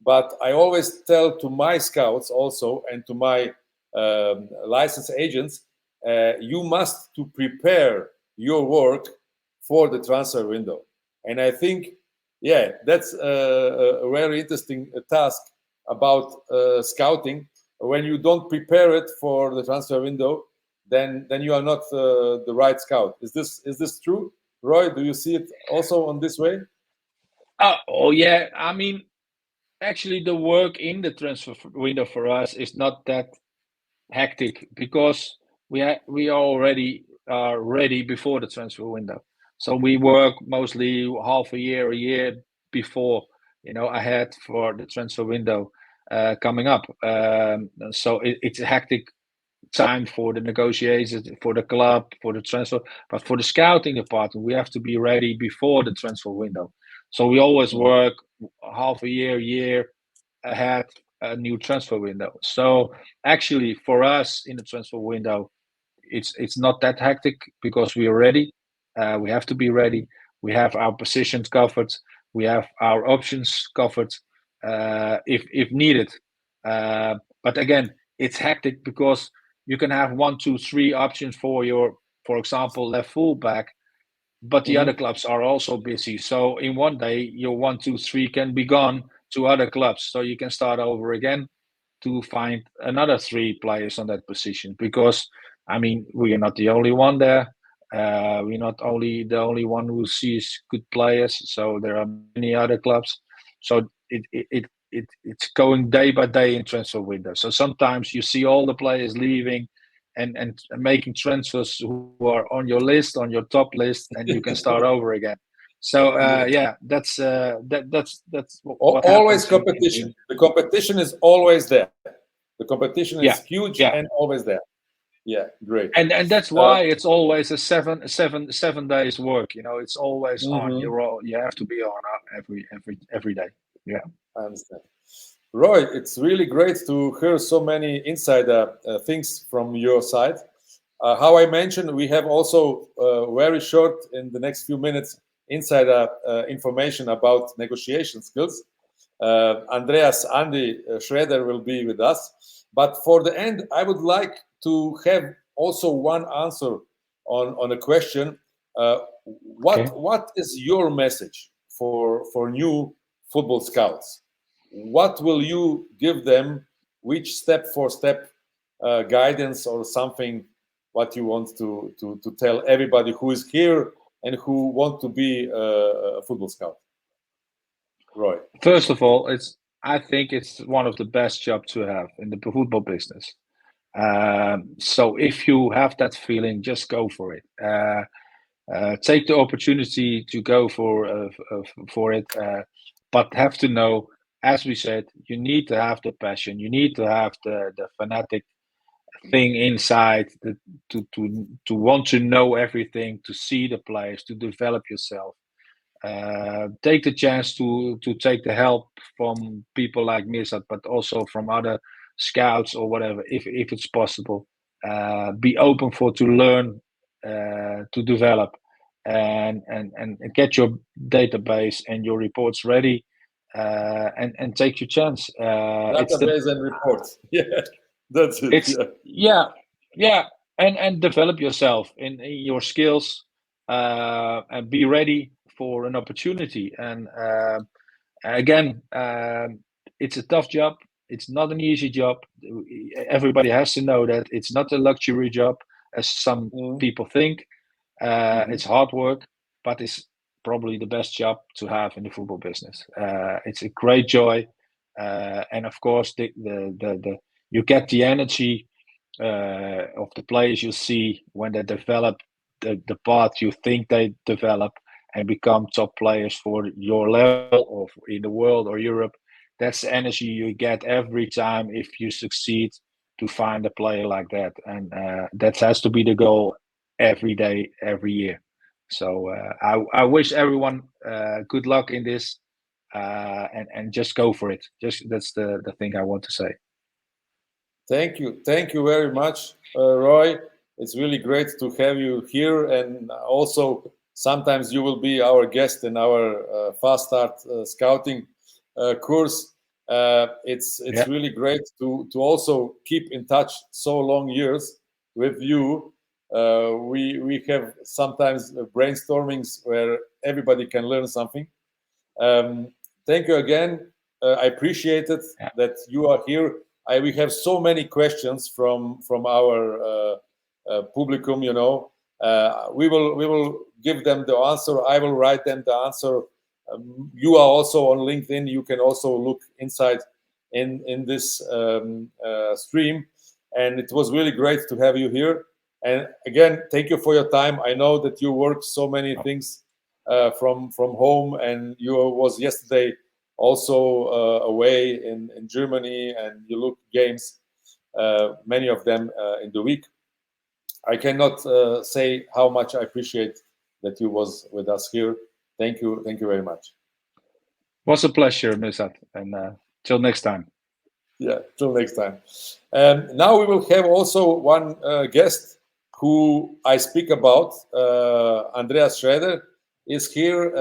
but I always tell to my scouts also and to my licensed agents, you must to prepare your work for the transfer window. And I think, yeah, that's a very interesting task about scouting. When you don't prepare it for the transfer window, then you are not the right scout. Is this true, Roy? Do you see it also on this way? Oh yeah. I mean, actually, the work in the transfer window for us is not that hectic, because we already are ready before the transfer window. So we work mostly half a year before, ahead for the transfer window coming up. So it's a hectic time for the negotiations, for the club, for the transfer, but for the scouting department, we have to be ready before the transfer window. So we always work half a year ahead a new transfer window. So actually, for us in the transfer window, it's not that hectic, because we are ready. We have to be ready. We have our positions covered. We have our options covered, if needed. But again, it's hectic because you can have 1, 2, 3 options for example, left fullback, but the other Mhm. clubs are also busy. So in one day, your 1, 2, 3 can be gone to other clubs. So you can start over again to find another 3 players on that position. Because I mean, we are not the only one there. We're not only the only one who sees good players. So there are many other clubs. So it's going day by day in transfer window. So sometimes you see all the players leaving, and making transfers who are on your list, on your top list, and you can start over again. So Yeah. yeah, that's what Always happens competition. The competition is always there. The competition is yeah, huge yeah. and always there. Yeah, great. And that's Uh, why it's always a 7 days work. It's always on. mhm, You have to be on every day. Yeah. I understand. Roy, it's really great to hear so many insider things from your side. How I mentioned, we have also very short in the next few minutes insider information about negotiation skills. Andreas Andy Schroeder will be with us. But for the end, I would like to have also one answer on a question. What is your message for new football scouts? What will you give them? Which step-for-step guidance or something? What you want to tell everybody who is here and who want to be a football scout? Roy. First of all, I think it's one of the best jobs to have in the football business. So if you have that feeling, just go for it. Take the opportunity to go for it, but have to know, as we said, you need to have the passion. You need to have the fanatic thing inside to want to know everything, to see the players, to develop yourself. Take the chance to take the help from people like Mirsad, but also from other scouts or whatever, if it's possible. Be open to learn, to develop, and get your database and your reports ready, and take your chance. Database and reports. Yeah, that's it. It's yeah, and develop yourself in your skills, and be ready for an opportunity. And again, it's a tough job. It's not an easy job. Everybody has to know that it's not a luxury job, as some people think. It's hard work, but it's probably the best job to have in the football business. It's a great joy, and of course, the you get the energy of the players you see when they develop the path you think they develop and become top players for your level or in the world or Europe. That's the energy you get every time if you succeed to find a player like that, and that has to be the goal every day, every year. So I wish everyone good luck in this, and just go for it. That's the thing I want to say. Thank you very much, Roy. It's really great to have you here, and also sometimes you will be our guest in our Fast Start scouting course. It's really great to also keep in touch so long years with you. We have sometimes brainstormings where everybody can learn something. Thank you again. I appreciate it that you are here. We have so many questions from our publicum. You know, we will give them the answer. I will write them the answer. You are also on LinkedIn. You can also look inside in this stream, and it was really great to have you here. And again, thank you for your time. I know that you work so many things from home, and you was yesterday also away in Germany, and you look games, many of them in the week. I cannot say how much I appreciate that you was with us here. Thank you very much. It was a pleasure, Mirsad, and till next time. Yeah, till next time. Now we will have also one guest who I speak about. Andreas Schroeder is here,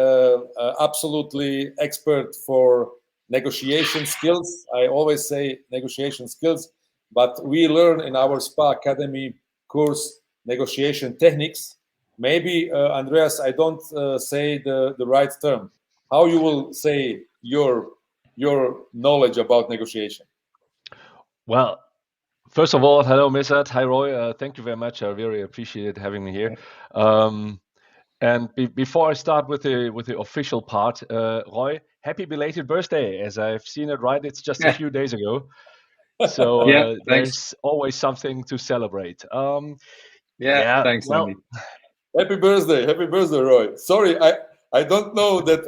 absolutely expert for negotiation skills. I always say negotiation skills, but we learn in our SPA Academy course negotiation techniques. Maybe, Andreas, I don't say the right term. How you will say your knowledge about negotiation? Well, first of all, hello, Mirsad. Hi, Roy. Thank you very much. I really appreciate having me here. And before I start with the official part, Roy, happy belated birthday! As I've seen it right, it's just a few days ago. So there's always something to celebrate. Thanks, well, Andy. Happy birthday, Roy. Sorry, I don't know that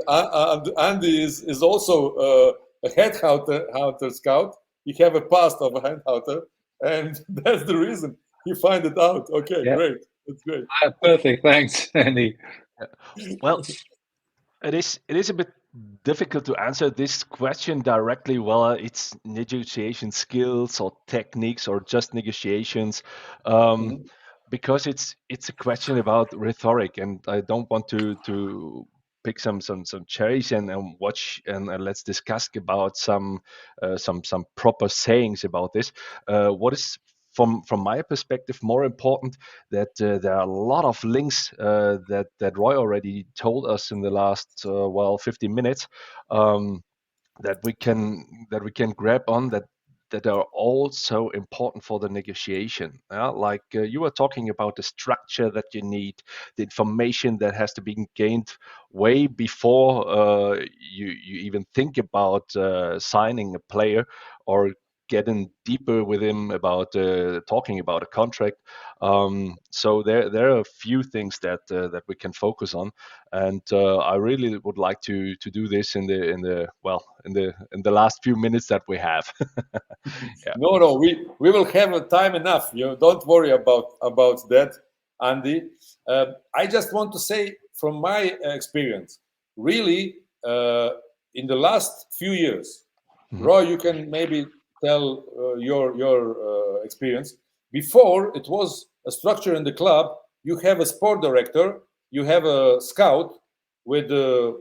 Andy is also a headhunter scout. He have a past of a headhunter, and that's the reason he find it out. Okay, great. That's great. Perfect. Thanks, Andy. Well, it is a bit difficult to answer this question directly. Well, it's negotiation skills or techniques or just negotiations, because it's a question about rhetoric, and I don't want to pick some cherries and watch and let's discuss about some proper sayings about this. What is from my perspective more important, that there are a lot of links that Roy already told us in the last 15 minutes, that we can grab on, that are also important for the negotiation. Like you were talking about the structure that you need, the information that has to be gained way before you even think about signing a player or getting deeper with him about talking about a contract. So there are a few things that we can focus on, and I really would like to do this in the last few minutes that we have. Yeah. No, we will have time enough. You don't worry about that, Andy. I just want to say from my experience, really, in the last few years, Roy, you can maybe tell your experience. Before, it was a structure in the club. You have a sport director, you have a scout with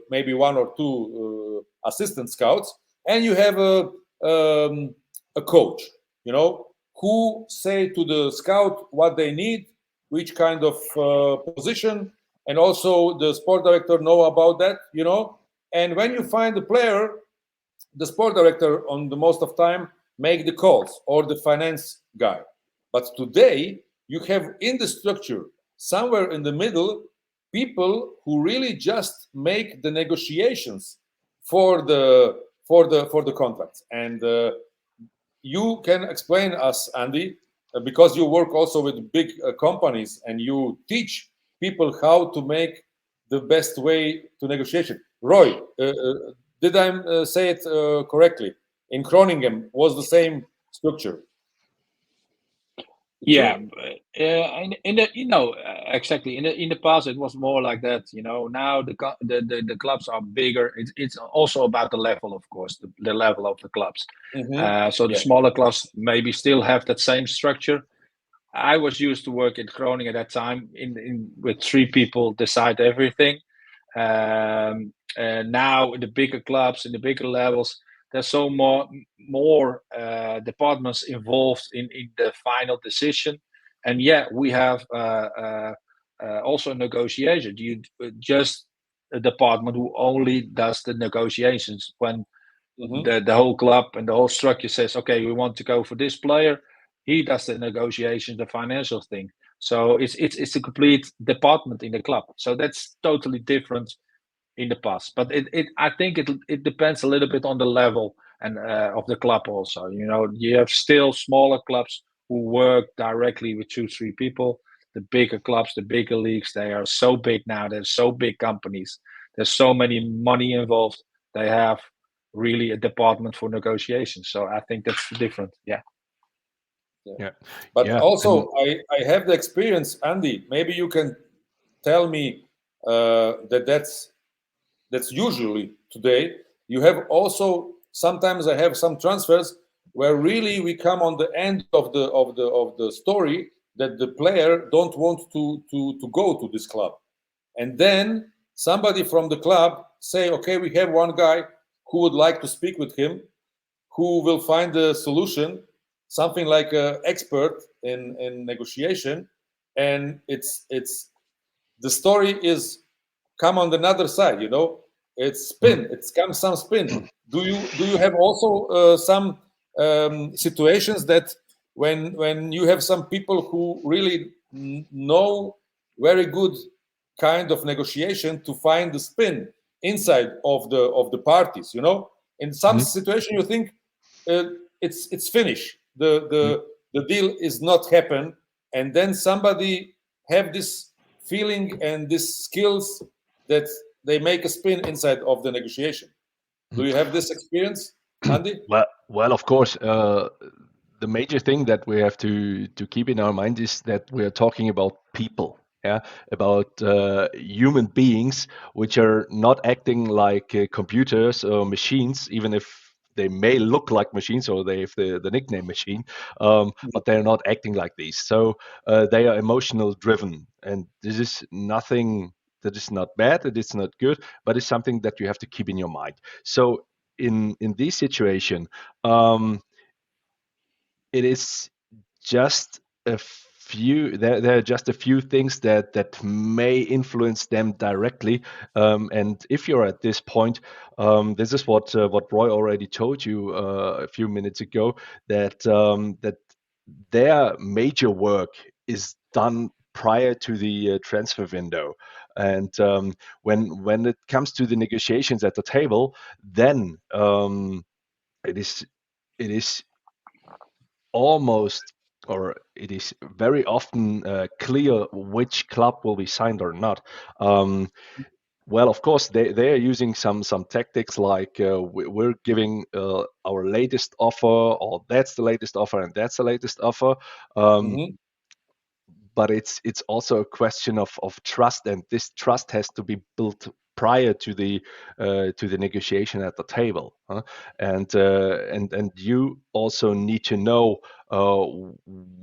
maybe one or two assistant scouts, and you have a coach, who say to the scout what they need, which kind of position, and also the sport director know about that, And when you find the player, the sport director on the most of time make the calls, or the finance guy. But today you have in the structure, somewhere in the middle, people who really just make the negotiations for the contracts. And you can explain us, Andy, because you work also with big companies and you teach people how to make the best way to negotiation. Roy, did I say it correctly? In Groningen was the same structure. Yeah, exactly. In the past, it was more like that. Now the clubs are bigger. It's also about the level, of course, the level of the clubs. So the smaller clubs maybe still have that same structure. I was used to work in Groningen at that time, with 3 people decide everything. And now in the bigger clubs, in the bigger levels, there's so more departments involved in the final decision. And we have also negotiation. You just a department who only does the negotiations when the whole club and the whole structure says, okay, we want to go for this player. He does the negotiations, the financial thing. So it's a complete department in the club. So that's totally different in the past. But I think it depends a little bit on the level and of the club also. You have still smaller clubs who work directly with 2-3 people. The bigger clubs, the bigger leagues, they are so big now. There's so big companies. There's so many money involved. They have really a department for negotiations. So I think that's different. Yeah. But also, I have the experience, Andy. Maybe you can tell me that's usually today. You have also sometimes I have some transfers where really we come on the end of the story that the player don't want to go to this club, and then somebody from the club say, okay, we have one guy who would like to speak with him, who will find a solution, something like an expert in negotiation, and it's the story is come on another side, it's spin, it's come some spin. Do you have also some situations that when you have some people who really know very good kind of negotiation to find the spin inside of the parties, in some situation you think it's finished, the deal is not happen, and then somebody have this feeling and these skills that they make a spin inside of the negotiation. Do you have this experience, Andy? Well, of course. The major thing that we have to keep in our mind is that we are talking about people, about human beings which are not acting like computers or machines, even if they may look like machines, or they have the nickname machine, but they're not acting like these. So they are emotional driven, and this is nothing that is not bad, it is not good, but it's something that you have to keep in your mind. So in this situation, it is just a few, there are just a few things that may influence them directly, and if you're at this point, this is what Roy already told you a few minutes ago, that that their major work is done prior to the transfer window, and when it comes to the negotiations at the table, then it is almost, or it is very often clear which club will be signed or not. Well, of course, they are using some tactics like we're giving our latest offer, or that's the latest offer, and that's the latest offer. But it's also a question of trust, and this trust has to be built prior to the negotiation at the table, and you also need to know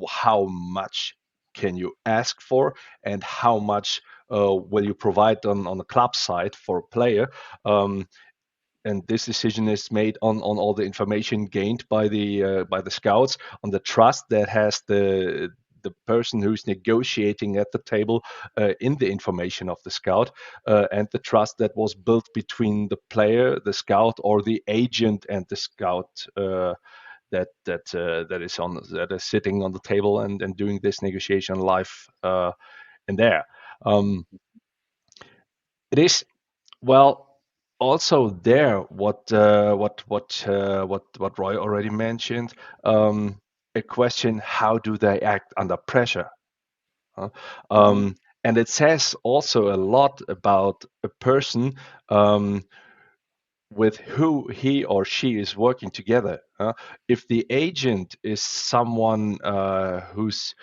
how much can you ask for, and how much will you provide on the club side for a player. And this decision is made on all the information gained by the scouts, on the trust that has the person who's negotiating at the table in the information of the scout, and the trust that was built between the player, the scout, or the agent and the scout that is sitting on the table and doing this negotiation live in there. It is, well, also there what Roy already mentioned, a question: how do they act under pressure? And it says also a lot about a person with who he or she is working together. If the agent is someone who's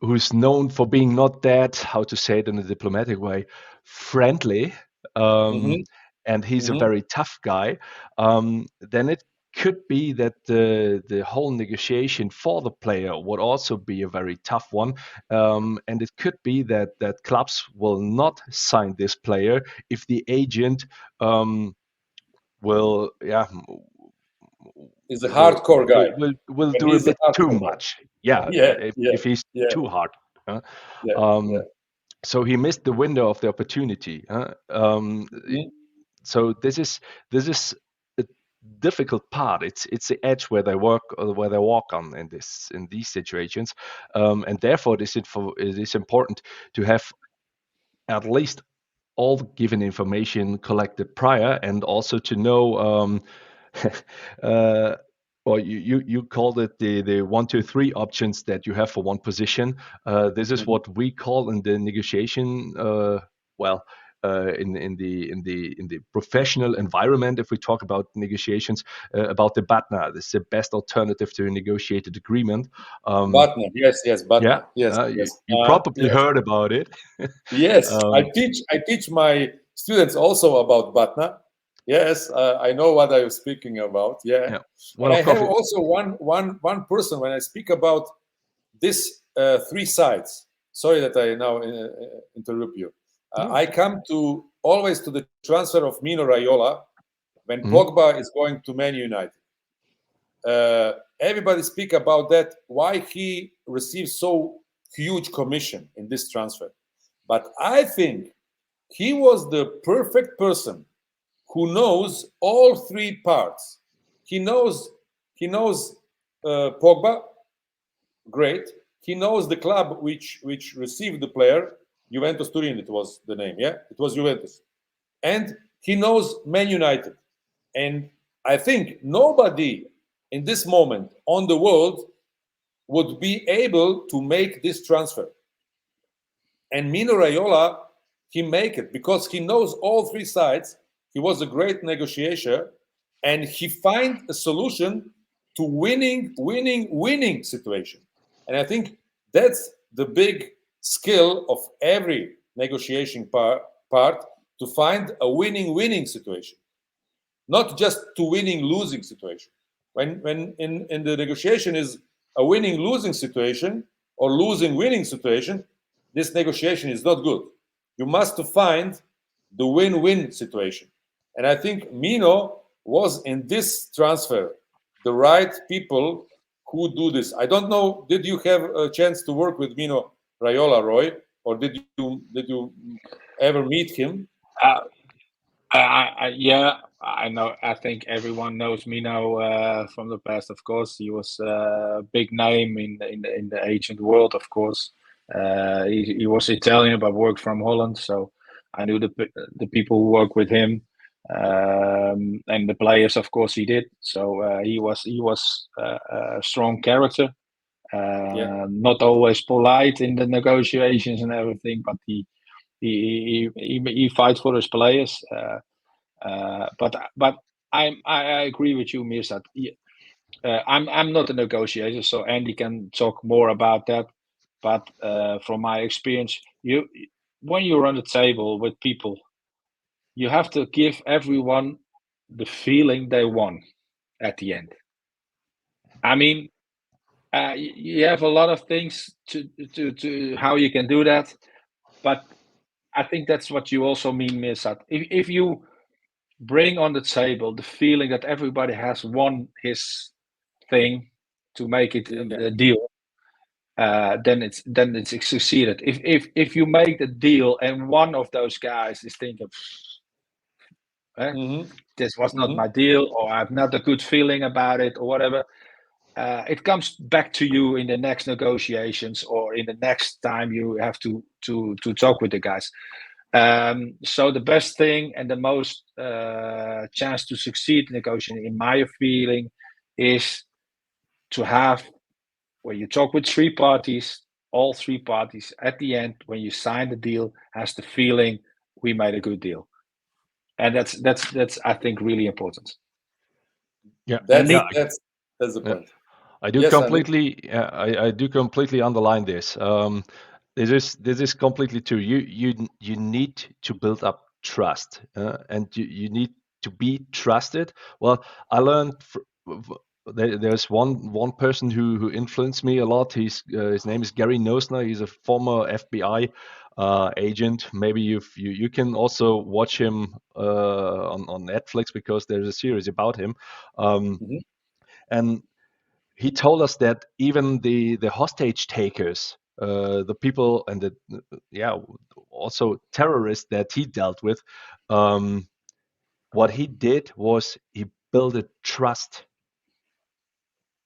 who's known for being not that, how to say it in a diplomatic way, friendly, and he's a very tough guy, then it could be that the whole negotiation for the player would also be a very tough one, and it could be that clubs will not sign this player if the agent will is a hardcore guy. Will do a bit too much. If he's too hard. So he missed the window of the opportunity. So this is a difficult part. It's the edge where they work, or where they walk on in these situations, and therefore it is important to have at least all given information collected prior, and also to know or you called it the 1, 2, 3 options that you have for one position. This is what we call in the negotiation, in the professional environment, if we talk about negotiations, about the BATNA. This is the best alternative to a negotiated agreement. BATNA, yes, BATNA. You probably heard about it. Yes, I teach my students also about BATNA. Yes, I know what I was speaking about. Well, I have also one person when I speak about this 3 sides. Sorry that I now interrupt you. I come always to the transfer of Mino Raiola when Pogba is going to Man United. Everybody speak about that, why he receives so huge commission in this transfer. But I think he was the perfect person who knows all 3 parts. He knows Pogba, great. He knows the club which received the player, Juventus Turin. It was the name, it was Juventus, and he knows Man United. And I think nobody in this moment on the world would be able to make this transfer. And Mino Raiola, he make it because he knows all 3 sides. He was a great negotiator, and he find a solution to winning situation. And I think That's the big skill of every negotiation part to find a winning situation, not just to winning-losing situation. When in the negotiation is a winning-losing situation or losing-winning situation, this negotiation is not good. You must find the win-win situation. And I think Mino was in this transfer the right people who do this. I don't know, did you have a chance to work with Mino Raiola, Roy, or did you ever meet him? Yeah, I know. I think everyone knows Mino from the past. Of course, he was a big name in the ancient world. Of course, he was Italian but worked from Holland, so I knew the people who work with him, and the players. Of course, he did. So he was a strong character. Not always polite in the negotiations and everything, but he fights for his players. But I agree with you, Mirsad. I'm not a negotiator, so Andy can talk more about that. But from my experience, when you're on the table with people, you have to give everyone the feeling they won at the end. I mean, you have a lot of things to how you can do that, but I think that's what you also mean, Mirsad. If you bring on the table the feeling that everybody has won his thing to make it a deal, then it's succeeded. If you make the deal and one of those guys is thinking, this was not my deal, or I have not a good feeling about it, or whatever, it comes back to you in the next negotiations or in the next time you have to talk with the guys. So the best thing and the most chance to succeed in negotiating, in my feeling, is to have, when you talk with three parties, all three parties at the end, when you sign the deal, has the feeling we made a good deal, and that's I think really important. Yeah, That's the point. I do I do completely underline this. This is completely true. You need to build up trust, and you need to be trusted. Well, I learned there's one person who influenced me a lot. His name is Gary Nosner. He's a former FBI agent. Maybe you can also watch him on Netflix, because there's a series about him. And he told us that even the hostage takers, the people and also terrorists that he dealt with, what he did was he built a trust.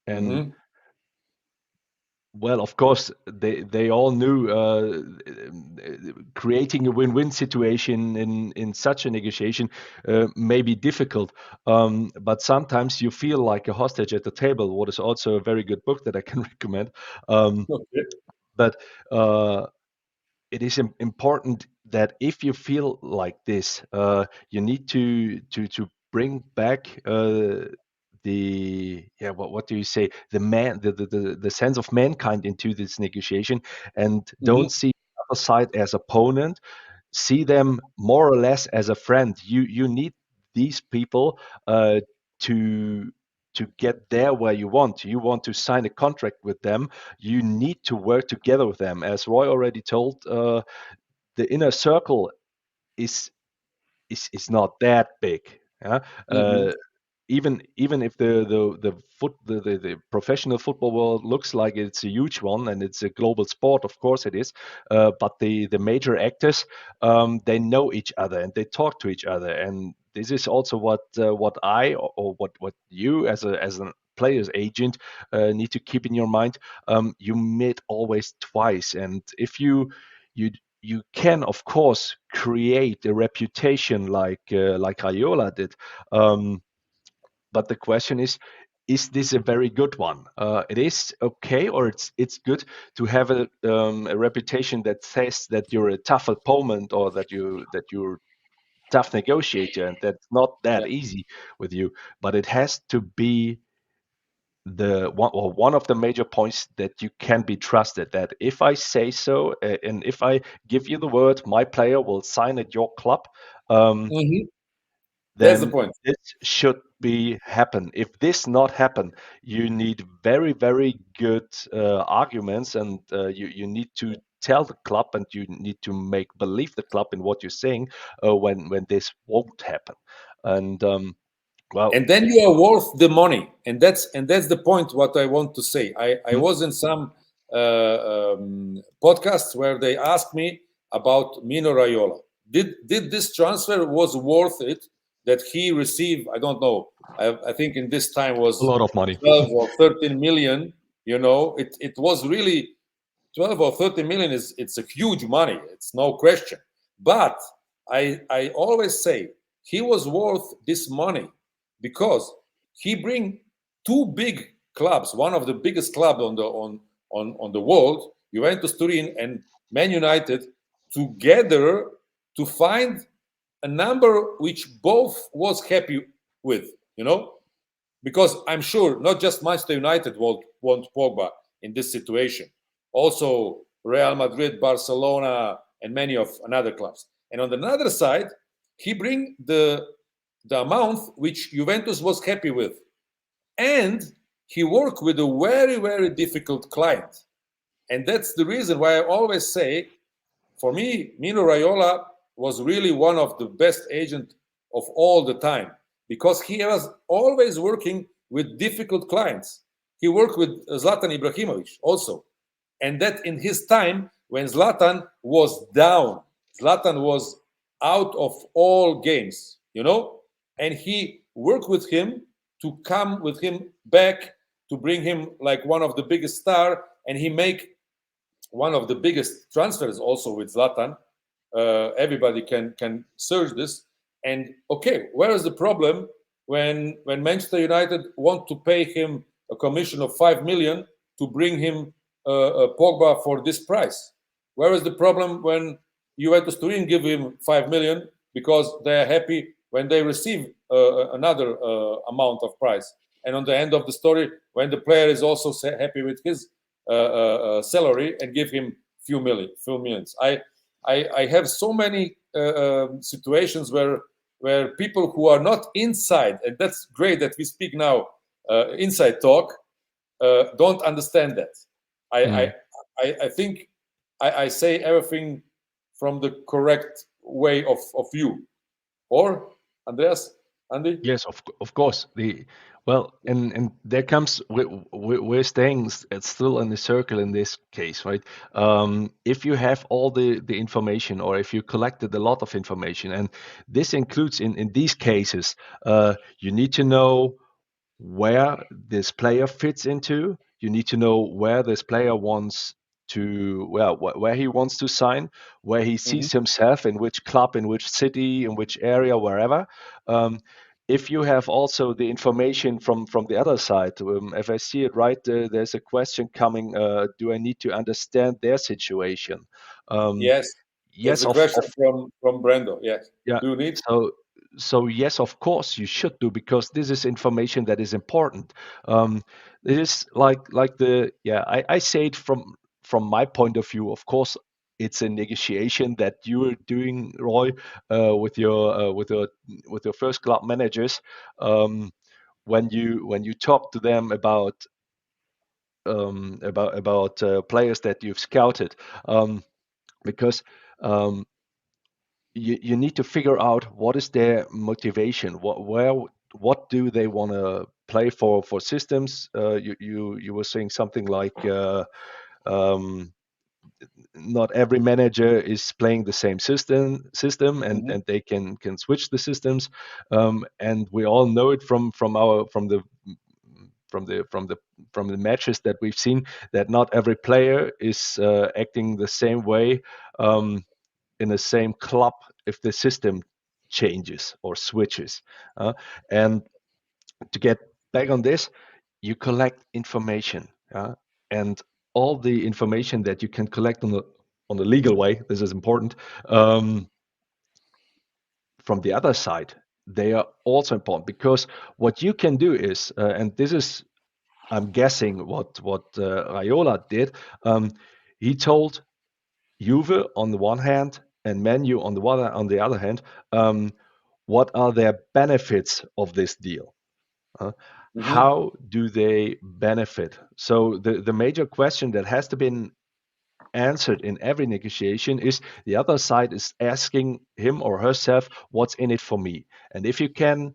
And well, of course, they all knew creating a win-win situation in such a negotiation may be difficult. But sometimes you feel like a hostage at the table, what is also a very good book that I can recommend. But it is important that if you feel like this, you need to bring back what do you say, the sense of mankind into this negotiation, and don't see the other side as opponent. See them more or less as a friend. You need these people to get there where you want to sign a contract with them. You need to work together with them. As Roy already told, the inner circle is not that big. Even if the professional football world looks like it's a huge one and it's a global sport, of course it is, but the major actors, they know each other and they talk to each other. And this is also what I or what you as a player's agent need to keep in your mind. You meet always twice, and if you can, of course, create a reputation like Raiola did. But the question is this a very good one? It is okay, or it's good to have a reputation that says that you're a tough opponent, or that you're tough negotiator, and that's not that easy with you. But it has to be one of the major points that you can be trusted, that if I say so, and if I give you the word, my player will sign at your club, Mhm. That's the then point. this should be happen. If this not happen, you need very, very good arguments, and you need to tell the club, and you need to make believe the club in what you're saying when this won't happen. And well, And then you are worth the money, and that's the point. What I want to say, I was in some podcasts where they asked me about Mino Raiola. Did this transfer was worth it that he received? I don't know. I think in this time a was lot of money. 12 or 13 million. You know, it was really 12 or 30 million is it's a huge money. It's no question. But I always say he was worth this money because he bring two big clubs, one of the biggest clubs on the world, Juventus Turin and Man United, together to find a number which both was happy with, you know, because I'm sure not just Manchester United want Pogba in this situation, also Real Madrid, Barcelona, and many of another clubs. And on the other side, he bring the amount which Juventus was happy with, and he worked with a very very difficult client, and that's the reason why I always say, for me, Mino Raiola was really one of the best agents of all the time because he was always working with difficult clients. He worked with Zlatan Ibrahimovic also, and that in his time when Zlatan was down, Zlatan was out of all games, you know, and he worked with him to come with him back to bring him like one of the biggest star, and he make one of the biggest transfers also with Zlatan. Everybody can search this. And okay, where is the problem when Manchester United want to pay him a commission of 5 million to bring him Pogba for this price? Where is the problem when Juventus Turin give him 5 million because they are happy when they receive another amount of price? And on the end of the story, when the player is also happy with his salary and give him few millions. I have so many situations where people who are not inside, and that's great that we speak now inside talk, don't understand that. I think I say everything from the correct way of view. Or Andreas, Andy? Yes, of course. And there comes we're staying still in the circle in this case, right? If you have all the information, or if you collected a lot of information, and this includes in these cases, you need to know where this player fits into. You need to know where this player wants to, well, where he wants to sign, where he sees himself, in which club, in which city, in which area, wherever. Um, if you have also the information from the other side, if I see it right, there's a question coming. Do I need to understand their situation? Um, Yes, that's yes, the of question from Brando. Yes. yeah. Do you need? So yes, of course you should do, because this is information that is important. It is like the, yeah, I say it from my point of view. Of course, it's a negotiation that you are doing, Roy, with your first club managers, when you talk to them about players that you've scouted, because um, you need to figure out what is their motivation, what do they want to play for systems. You were saying something like um, not every manager is playing the same system, and they can switch the systems, and we all know it from the matches that we've seen, that not every player is acting the same way in the same club if the system changes or switches. And to get back on this, you collect information, and all the information that you can collect on the legal way. This is important. From the other side, they are also important, because what you can do is, and this is I'm guessing what Raiola did. He told Juve on the one hand and Man U on the other hand, what are their benefits of this deal? How do they benefit? So the major question that has to be answered in every negotiation is the other side is asking him or herself, what's in it for me? And if you can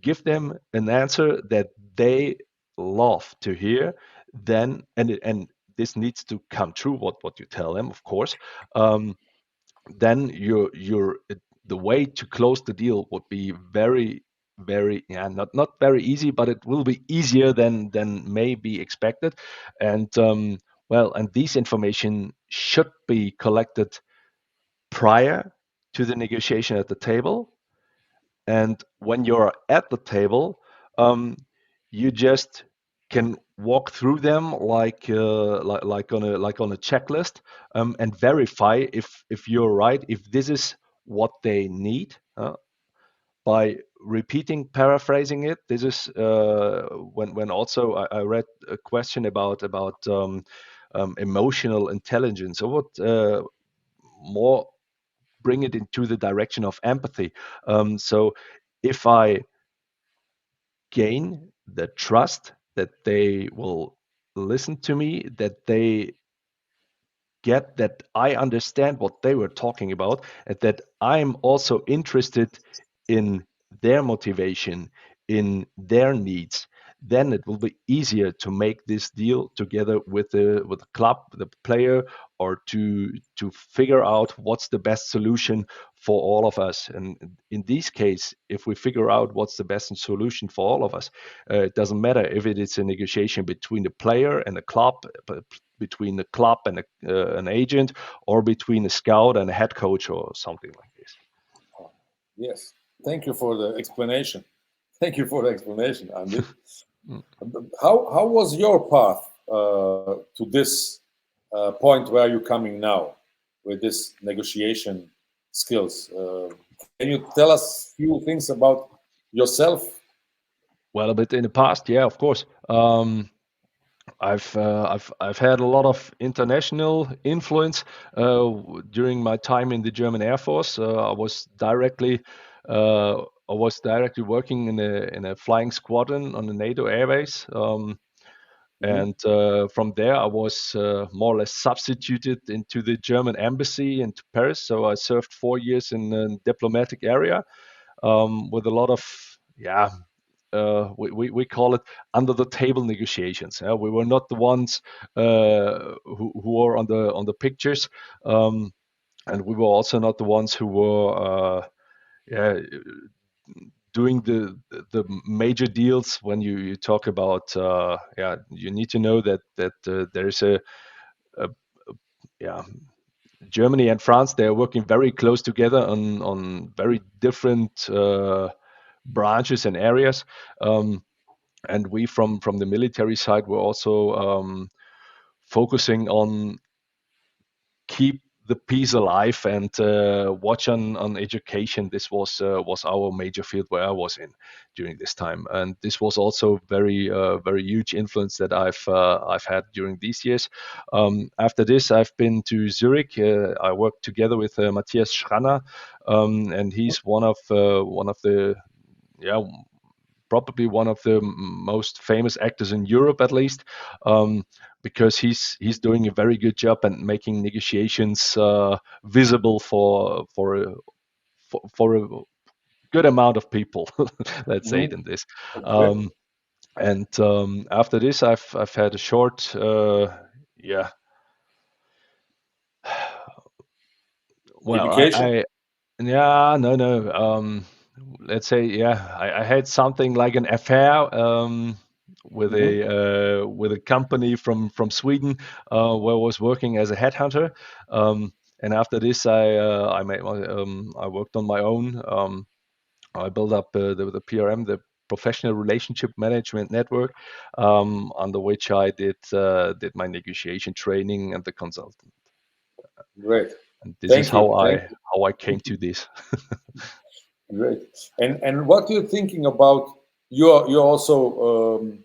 give them an answer that they love to hear, then and this needs to come true what you tell them, of course. Then the way to close the deal would be very not very easy, but it will be easier than may be expected. And well, and these information should be collected prior to the negotiation at the table. And when you're at the table, you just can walk through them like on a checklist, and verify if you're right, if this is what they need. By repeating, paraphrasing it. This is when also I read a question about emotional intelligence. So what more bring it into the direction of empathy. So if I gain the trust that they will listen to me, that they get that I understand what they were talking about, and that I'm also interested in their motivation, in their needs, then it will be easier to make this deal together with the club, the player, or to figure out what's the best solution for all of us. And in this case, if we figure out what's the best solution for all of us, it doesn't matter if it is a negotiation between the player and the club, between the club and an agent, or between a scout and a head coach, or something like this. Yes, thank you for the explanation. Thank you for the explanation, Andy. How was your path to this point where you're coming now with this negotiation skills? Can you tell us a few things about yourself? Well, a bit in the past, yeah, of course. I've had a lot of international influence during my time in the German Air Force. I was directly working in a flying squadron on the NATO airbase. And from there, I was more or less substituted into the German embassy in Paris. So I served 4 years in a diplomatic area with a lot of, we call it under the table negotiations. We were not the ones who were on the pictures, and we were also not the ones who were doing the major deals. When you talk about you need to know that there's a Germany and France, they are working very close together on very different branches and areas, and we from the military side were also focusing on keep the peace alive and watch on education. This was our major field where I was in during this time, and this was also very huge influence that I've had during these years. After this, I've been to Zurich. I worked together with Matthias Schranner, and he's one of the probably one of the most famous actors in Europe, at least, because he's doing a very good job and making negotiations visible for a good amount of people. Let's say it in this. And after this, I've had a short education. Let's say I had something like an affair with a company from Sweden where I was working as a headhunter, and after this I worked on my own. I built up the PRM, the Professional Relationship Management Network, under which I did my negotiation training and the consultant. Great. And this is how I came to this. Great. And what you're thinking about? You're also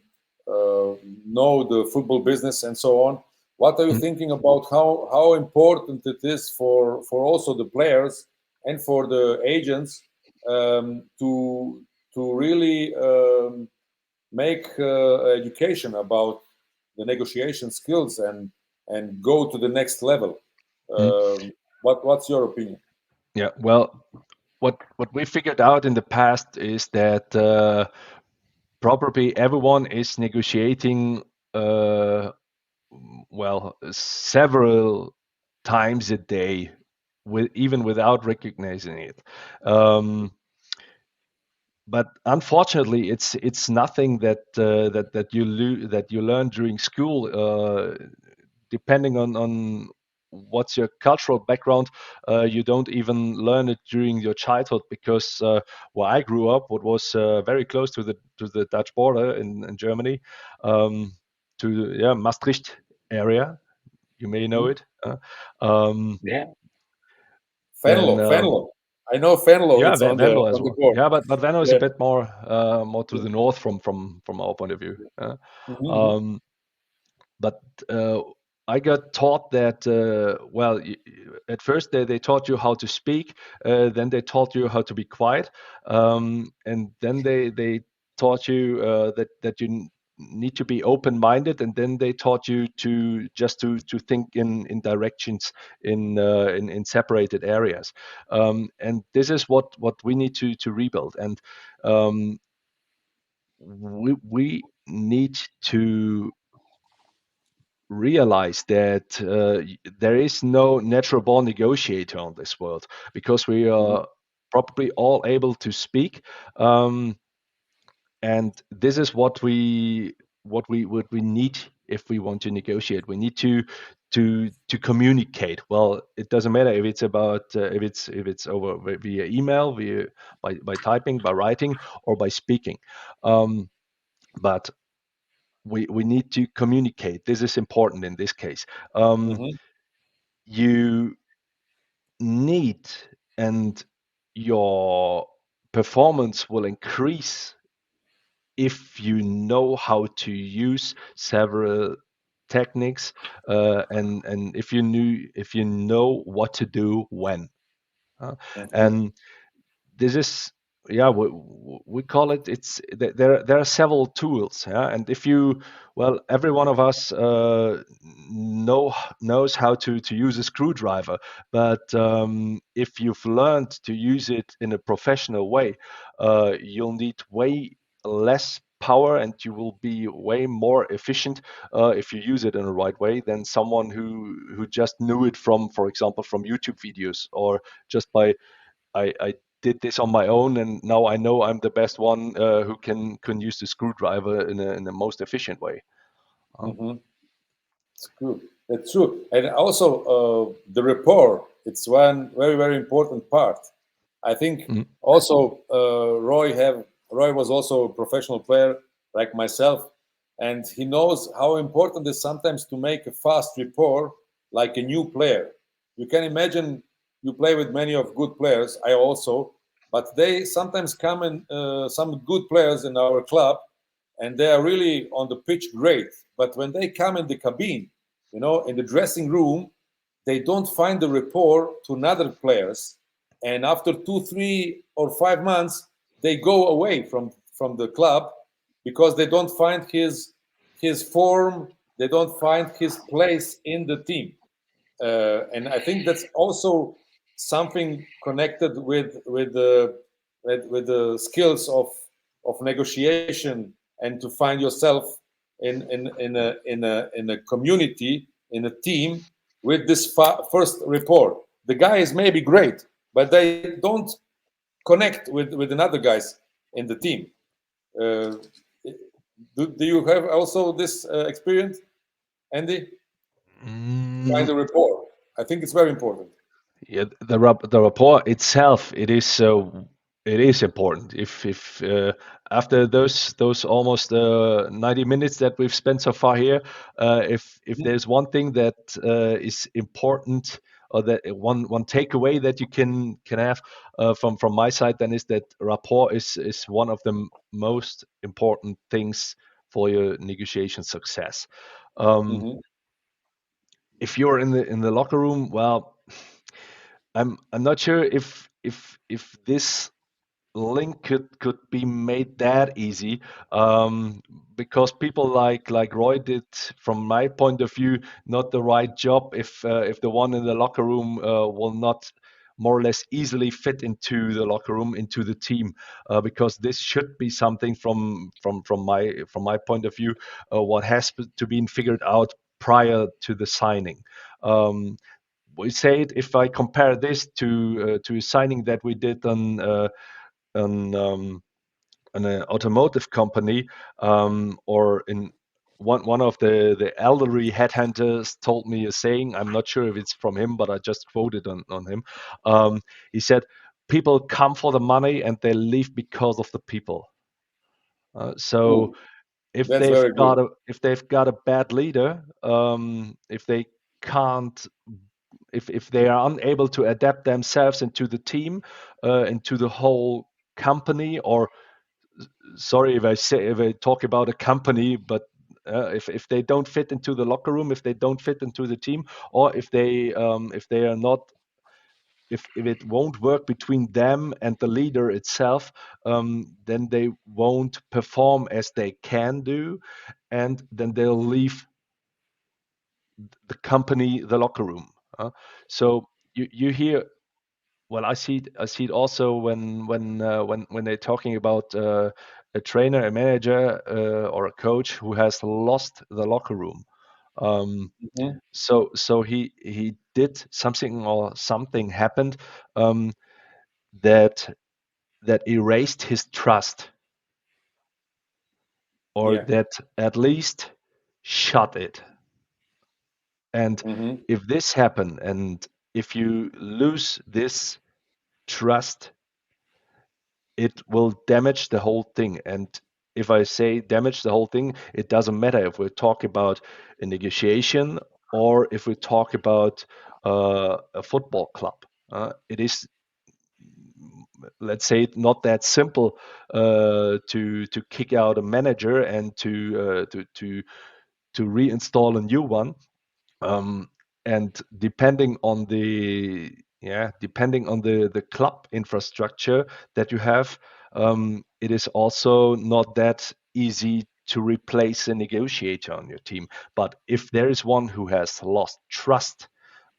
know the football business and so on. What are you thinking about how important it is for also the players and for the agents to really make education about the negotiation skills and go to the next level? What's your opinion? Yeah, well, what we figured out in the past is that probably everyone is negotiating well, several times a day, even without recognizing it. But unfortunately, it's nothing that that you learn during school. Depending on what's your cultural background, you don't even learn it during your childhood, because where I grew up, what was very close to the Dutch border in Germany, to Maastricht area. You may know it. Yeah. And Venlo. I know Venlo. yeah, It's on Venlo as the well. board. Yeah, but Venlo is a Yeah. bit more to the north from our point of view. Mhm. But I got taught that well, at first they taught you how to speak, then they taught you how to be quiet, and then they taught you that you need to be open-minded, and then they taught you to just to think in directions in separated areas, and this is what we need to rebuild, and we need to realize that there is no natural born negotiator on this world, because we are probably all able to speak, and this is what we need. If we want to negotiate, we need to communicate. Well, it doesn't matter if it's about if it's over via email, via by typing, by writing, or by speaking, but we need to communicate. This is important in this case. You need, and your performance will increase if you know how to use several techniques, and if you know what to do when. And this is, yeah, we call it, there are several tools, yeah, and if you, well, every one of us knows how to use a screwdriver, but if you've learned to use it in a professional way, you'll need way less power, and you will be way more efficient if you use it in the right way than someone who just knew it from, for example, from YouTube videos, or just by I did this on my own, and now I know I'm the best one who can use the screwdriver in the most efficient way. It's good. That's true. And also the rapport. It's one very, very important part. I think also Roy was also a professional player like myself, and he knows how important it is sometimes to make a fast rapport like a new player. You can imagine you play with many of good players. I also, but they sometimes come in some good players in our club, and they are really on the pitch great. But when they come in the cabin, in the dressing room, they don't find the rapport to another players, and after 2, 3, or 5 months, they go away from the club because they don't find his form, they don't find his place in the team, and I think that's also something connected with the skills of negotiation, and to find yourself in a community, in a team, with this first rapport. The guy is maybe great, but they don't connect with another guys in the team. Do you have also this experience, Andy? Find the rapport. I think it's very important. Yeah, the rapport itself, it is important. If after those almost 90 minutes that we've spent so far here, if there's one thing that is important, or that one takeaway that you can have from my side, then is that rapport is one of the most important things for your negotiation success. Mhm. If you're in the locker room, well, I'm not sure if this link could be made that easy, because people like Roy did, from my point of view, not the right job if the one in the locker room will not more or less easily fit into the locker room, into the team, because this should be something from my point of view, what has to be figured out prior to the signing. We say it, if I compare this to a signing that we did on an automotive company, or in one of the elderly headhunters told me a saying. I'm not sure if it's from him, but I just quoted on him. He said, "People come for the money and they leave because of the people." So Ooh, if that's very good. they've got a bad leader, if they can't, if they are unable to adapt themselves into the team, into the whole company, or sorry if I talk about a company, but if they don't fit into the locker room, if they don't fit into the team, or if they are not, if it won't work between them and the leader itself, then they won't perform as they can do, and then they'll leave the company, the locker room. So you hear, well, I see it also when they're talking about a trainer, a manager, or a coach who has lost the locker room. Mhm. So he did something, or something happened, that erased his trust, or Yeah. that at least shut it. And Mhm. if this happen, and if you lose this trust, it will damage the whole thing. And if I say damage the whole thing, it doesn't matter if we talk about a negotiation or if we talk about a football club. It is, let's say, not that simple to kick out a manager and to reinstall a new one. And depending on the club infrastructure that you have, it is also not that easy to replace a negotiator on your team. But if there is one who has lost trust,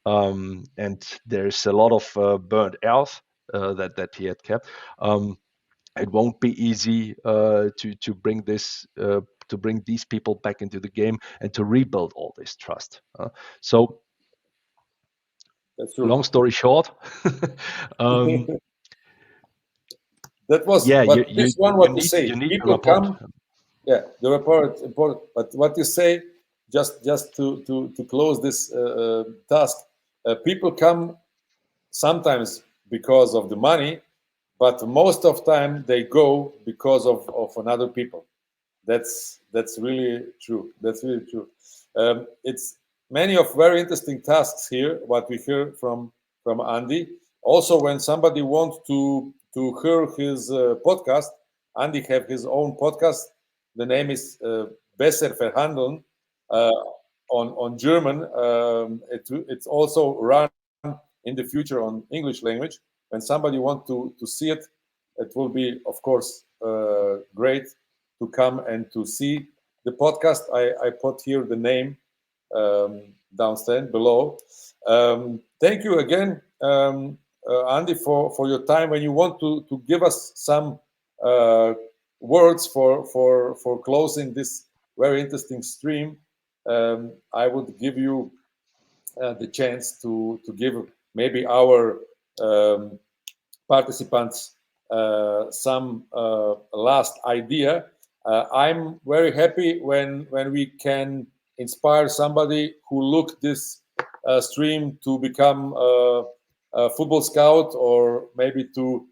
and there's a lot of burnt earth that he had kept, it won't be easy to bring this to bring these people back into the game and to rebuild all this trust. So That's true. long story short, um, That was, yeah, but this one, what you you say, need a people report. come. Yeah, the report is important. But what you say, just to close this task, people come sometimes because of the money, but most of time they go because of another people. That's really true. That's really true. It's many of very interesting tasks here. What we hear from Andy. Also, when somebody wants to hear his podcast, Andy have his own podcast. The name is Besser Verhandeln uh, on German. It's also run in the future on English language. When somebody wants to see it, it will be, of course, great to come and to see the podcast. I put here the name downstairs below. Thank you again, Andy, for your time. When you want to give us some uh, words for closing this very interesting stream, I would give you the chance to give maybe our um, participants some last idea. I'm very happy when we can inspire somebody who look this stream to become a football scout, or maybe to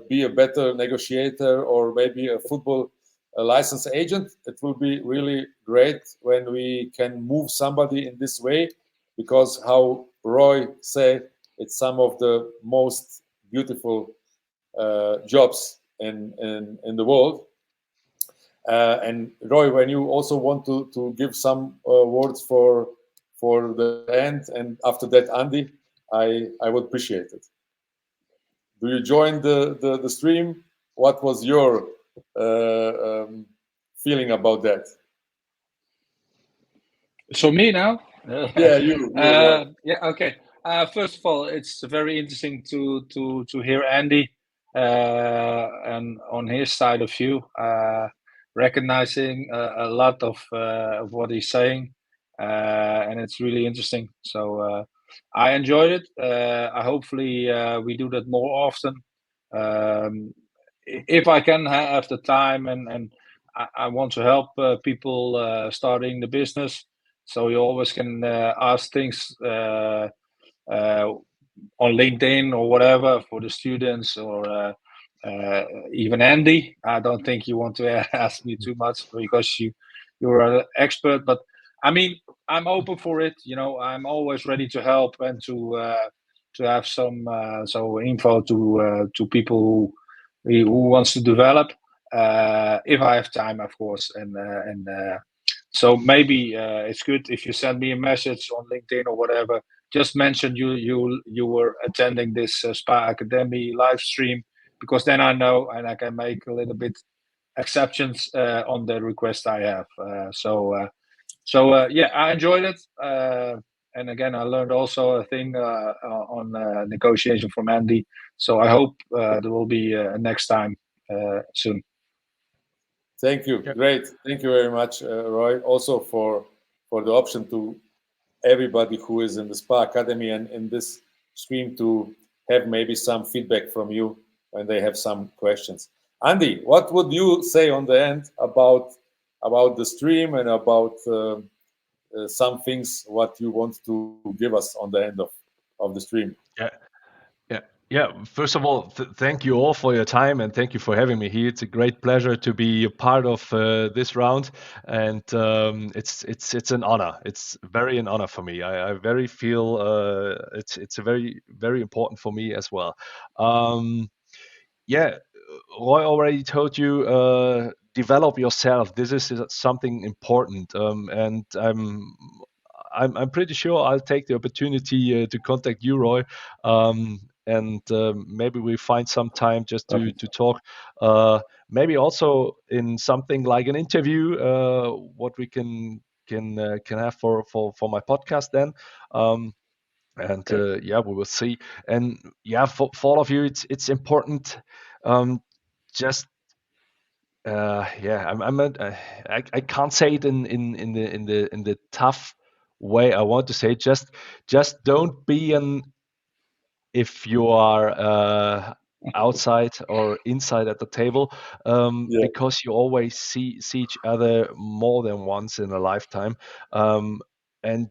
be a better negotiator, or maybe a football license agent. It will be really great when we can move somebody in this way, because how Roy said, it's some of the most beautiful jobs in the world. And Roy, when you also want to give some words for the end, and after that, Andy, I would appreciate it. Do you join the stream? What was your feeling about that? So me now? Yeah, you. Roy. Yeah. Okay. First of all, it's very interesting to hear Andy and on his side of view, recognizing a lot of what he's saying, and it's really interesting. So I enjoyed it. I hopefully we do that more often. If I can have the time and I want to help people starting the business. So you always can ask things on LinkedIn or whatever for the students or even Andy. I don't think you want to ask me too much because you're an expert. But I mean, I'm open for it. You know, I'm always ready to help and to have some info to people who wants to develop. If I have time, of course, and so maybe it's good if you send me a message on LinkedIn or whatever. Just mention you were attending this Spa Academy live stream, because then I know and I can make a little bit exceptions on the request I have. So yeah, I enjoyed it. And again, I learned also a thing on negotiation from Andy. So I hope there will be a next time soon. Thank you. Yeah. Great. Thank you very much, Roy. Also for the option to everybody who is in the Spa Academy and in this stream to have maybe some feedback from you when they have some questions. Andy, what would you say on the end about the stream and about some things what you want to give us on the end of the stream? Yeah. Yeah. First of all, thank you all for your time and thank you for having me here. It's a great pleasure to be a part of this round, and it's an honor. It's very an honor for me. I very feel it's a very important for me as well. Yeah, Roy already told you, develop yourself. This is something important, and I'm pretty sure I'll take the opportunity to contact you, Roy, and maybe we find some time just to talk. Maybe also in something like an interview, what we can have for my podcast then. And yeah, we will see. And yeah, for all of you, it's important. Just yeah, I can't say it in the tough way I want to say it. Just don't be an, if you are outside or inside at the table, Yeah. because you always see each other more than once in a lifetime, and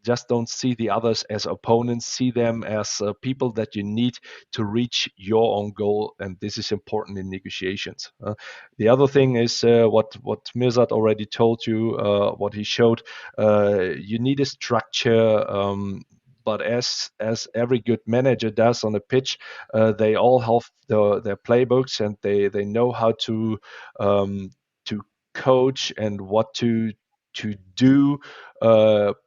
just don't see the others as opponents. See them as people that you need to reach your own goal, and this is important in negotiations. The other thing is what Mirzad already told you, what he showed. You need a structure. But as every good manager does on the pitch, they all have their playbooks, and they know how to coach and what to do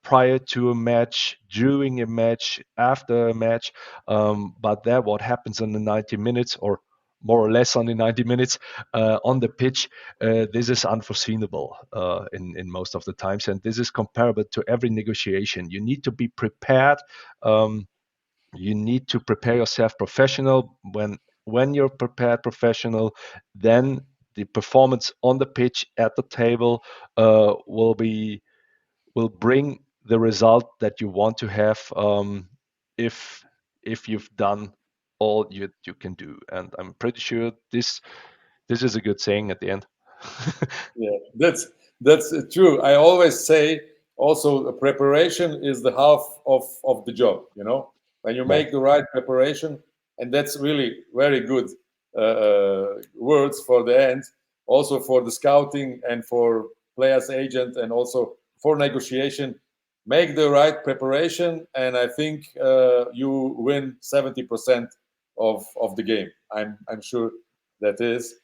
prior to a match, during a match, after a match. But that what happens in the 90 minutes, or more or less on the 90 minutes on the pitch, this is unforeseeable in most of the times, and this is comparable to every negotiation. You need to be prepared. You need to prepare yourself professional. When you're prepared professional, then the performance on the pitch, at the table, will bring the result that you want to have, if you've done all you can do. And I'm pretty sure this is a good saying at the end. Yeah, that's true. I always say also preparation is the half of the job. You know, when you make the right preparation, and that's really very good words for the end. Also for the scouting and for players agent and also for negotiation, make the right preparation, and I think you win 70% of the game. I'm sure that is.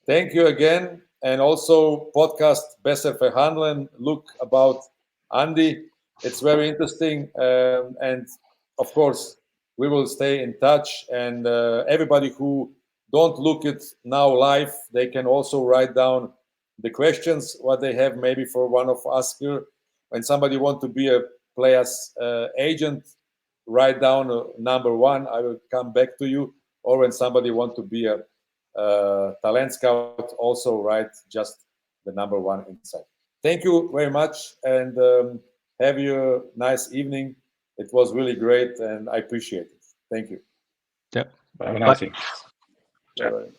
Thank you again. and also podcast Besser Verhandeln. Look about Andy. It's very interesting, and of course we will stay in touch. And everybody who don't look it now live, they can also write down the questions what they have maybe for one of us here. When somebody want to be a player's agent, write down number 1. I will come back to you. Or when somebody want to be a talent scout, also write just the number 1 inside. Thank you very much, and have you a nice evening. It was really great, and I appreciate it. Thank you. Yeah. Have a nice evening. Bye-bye.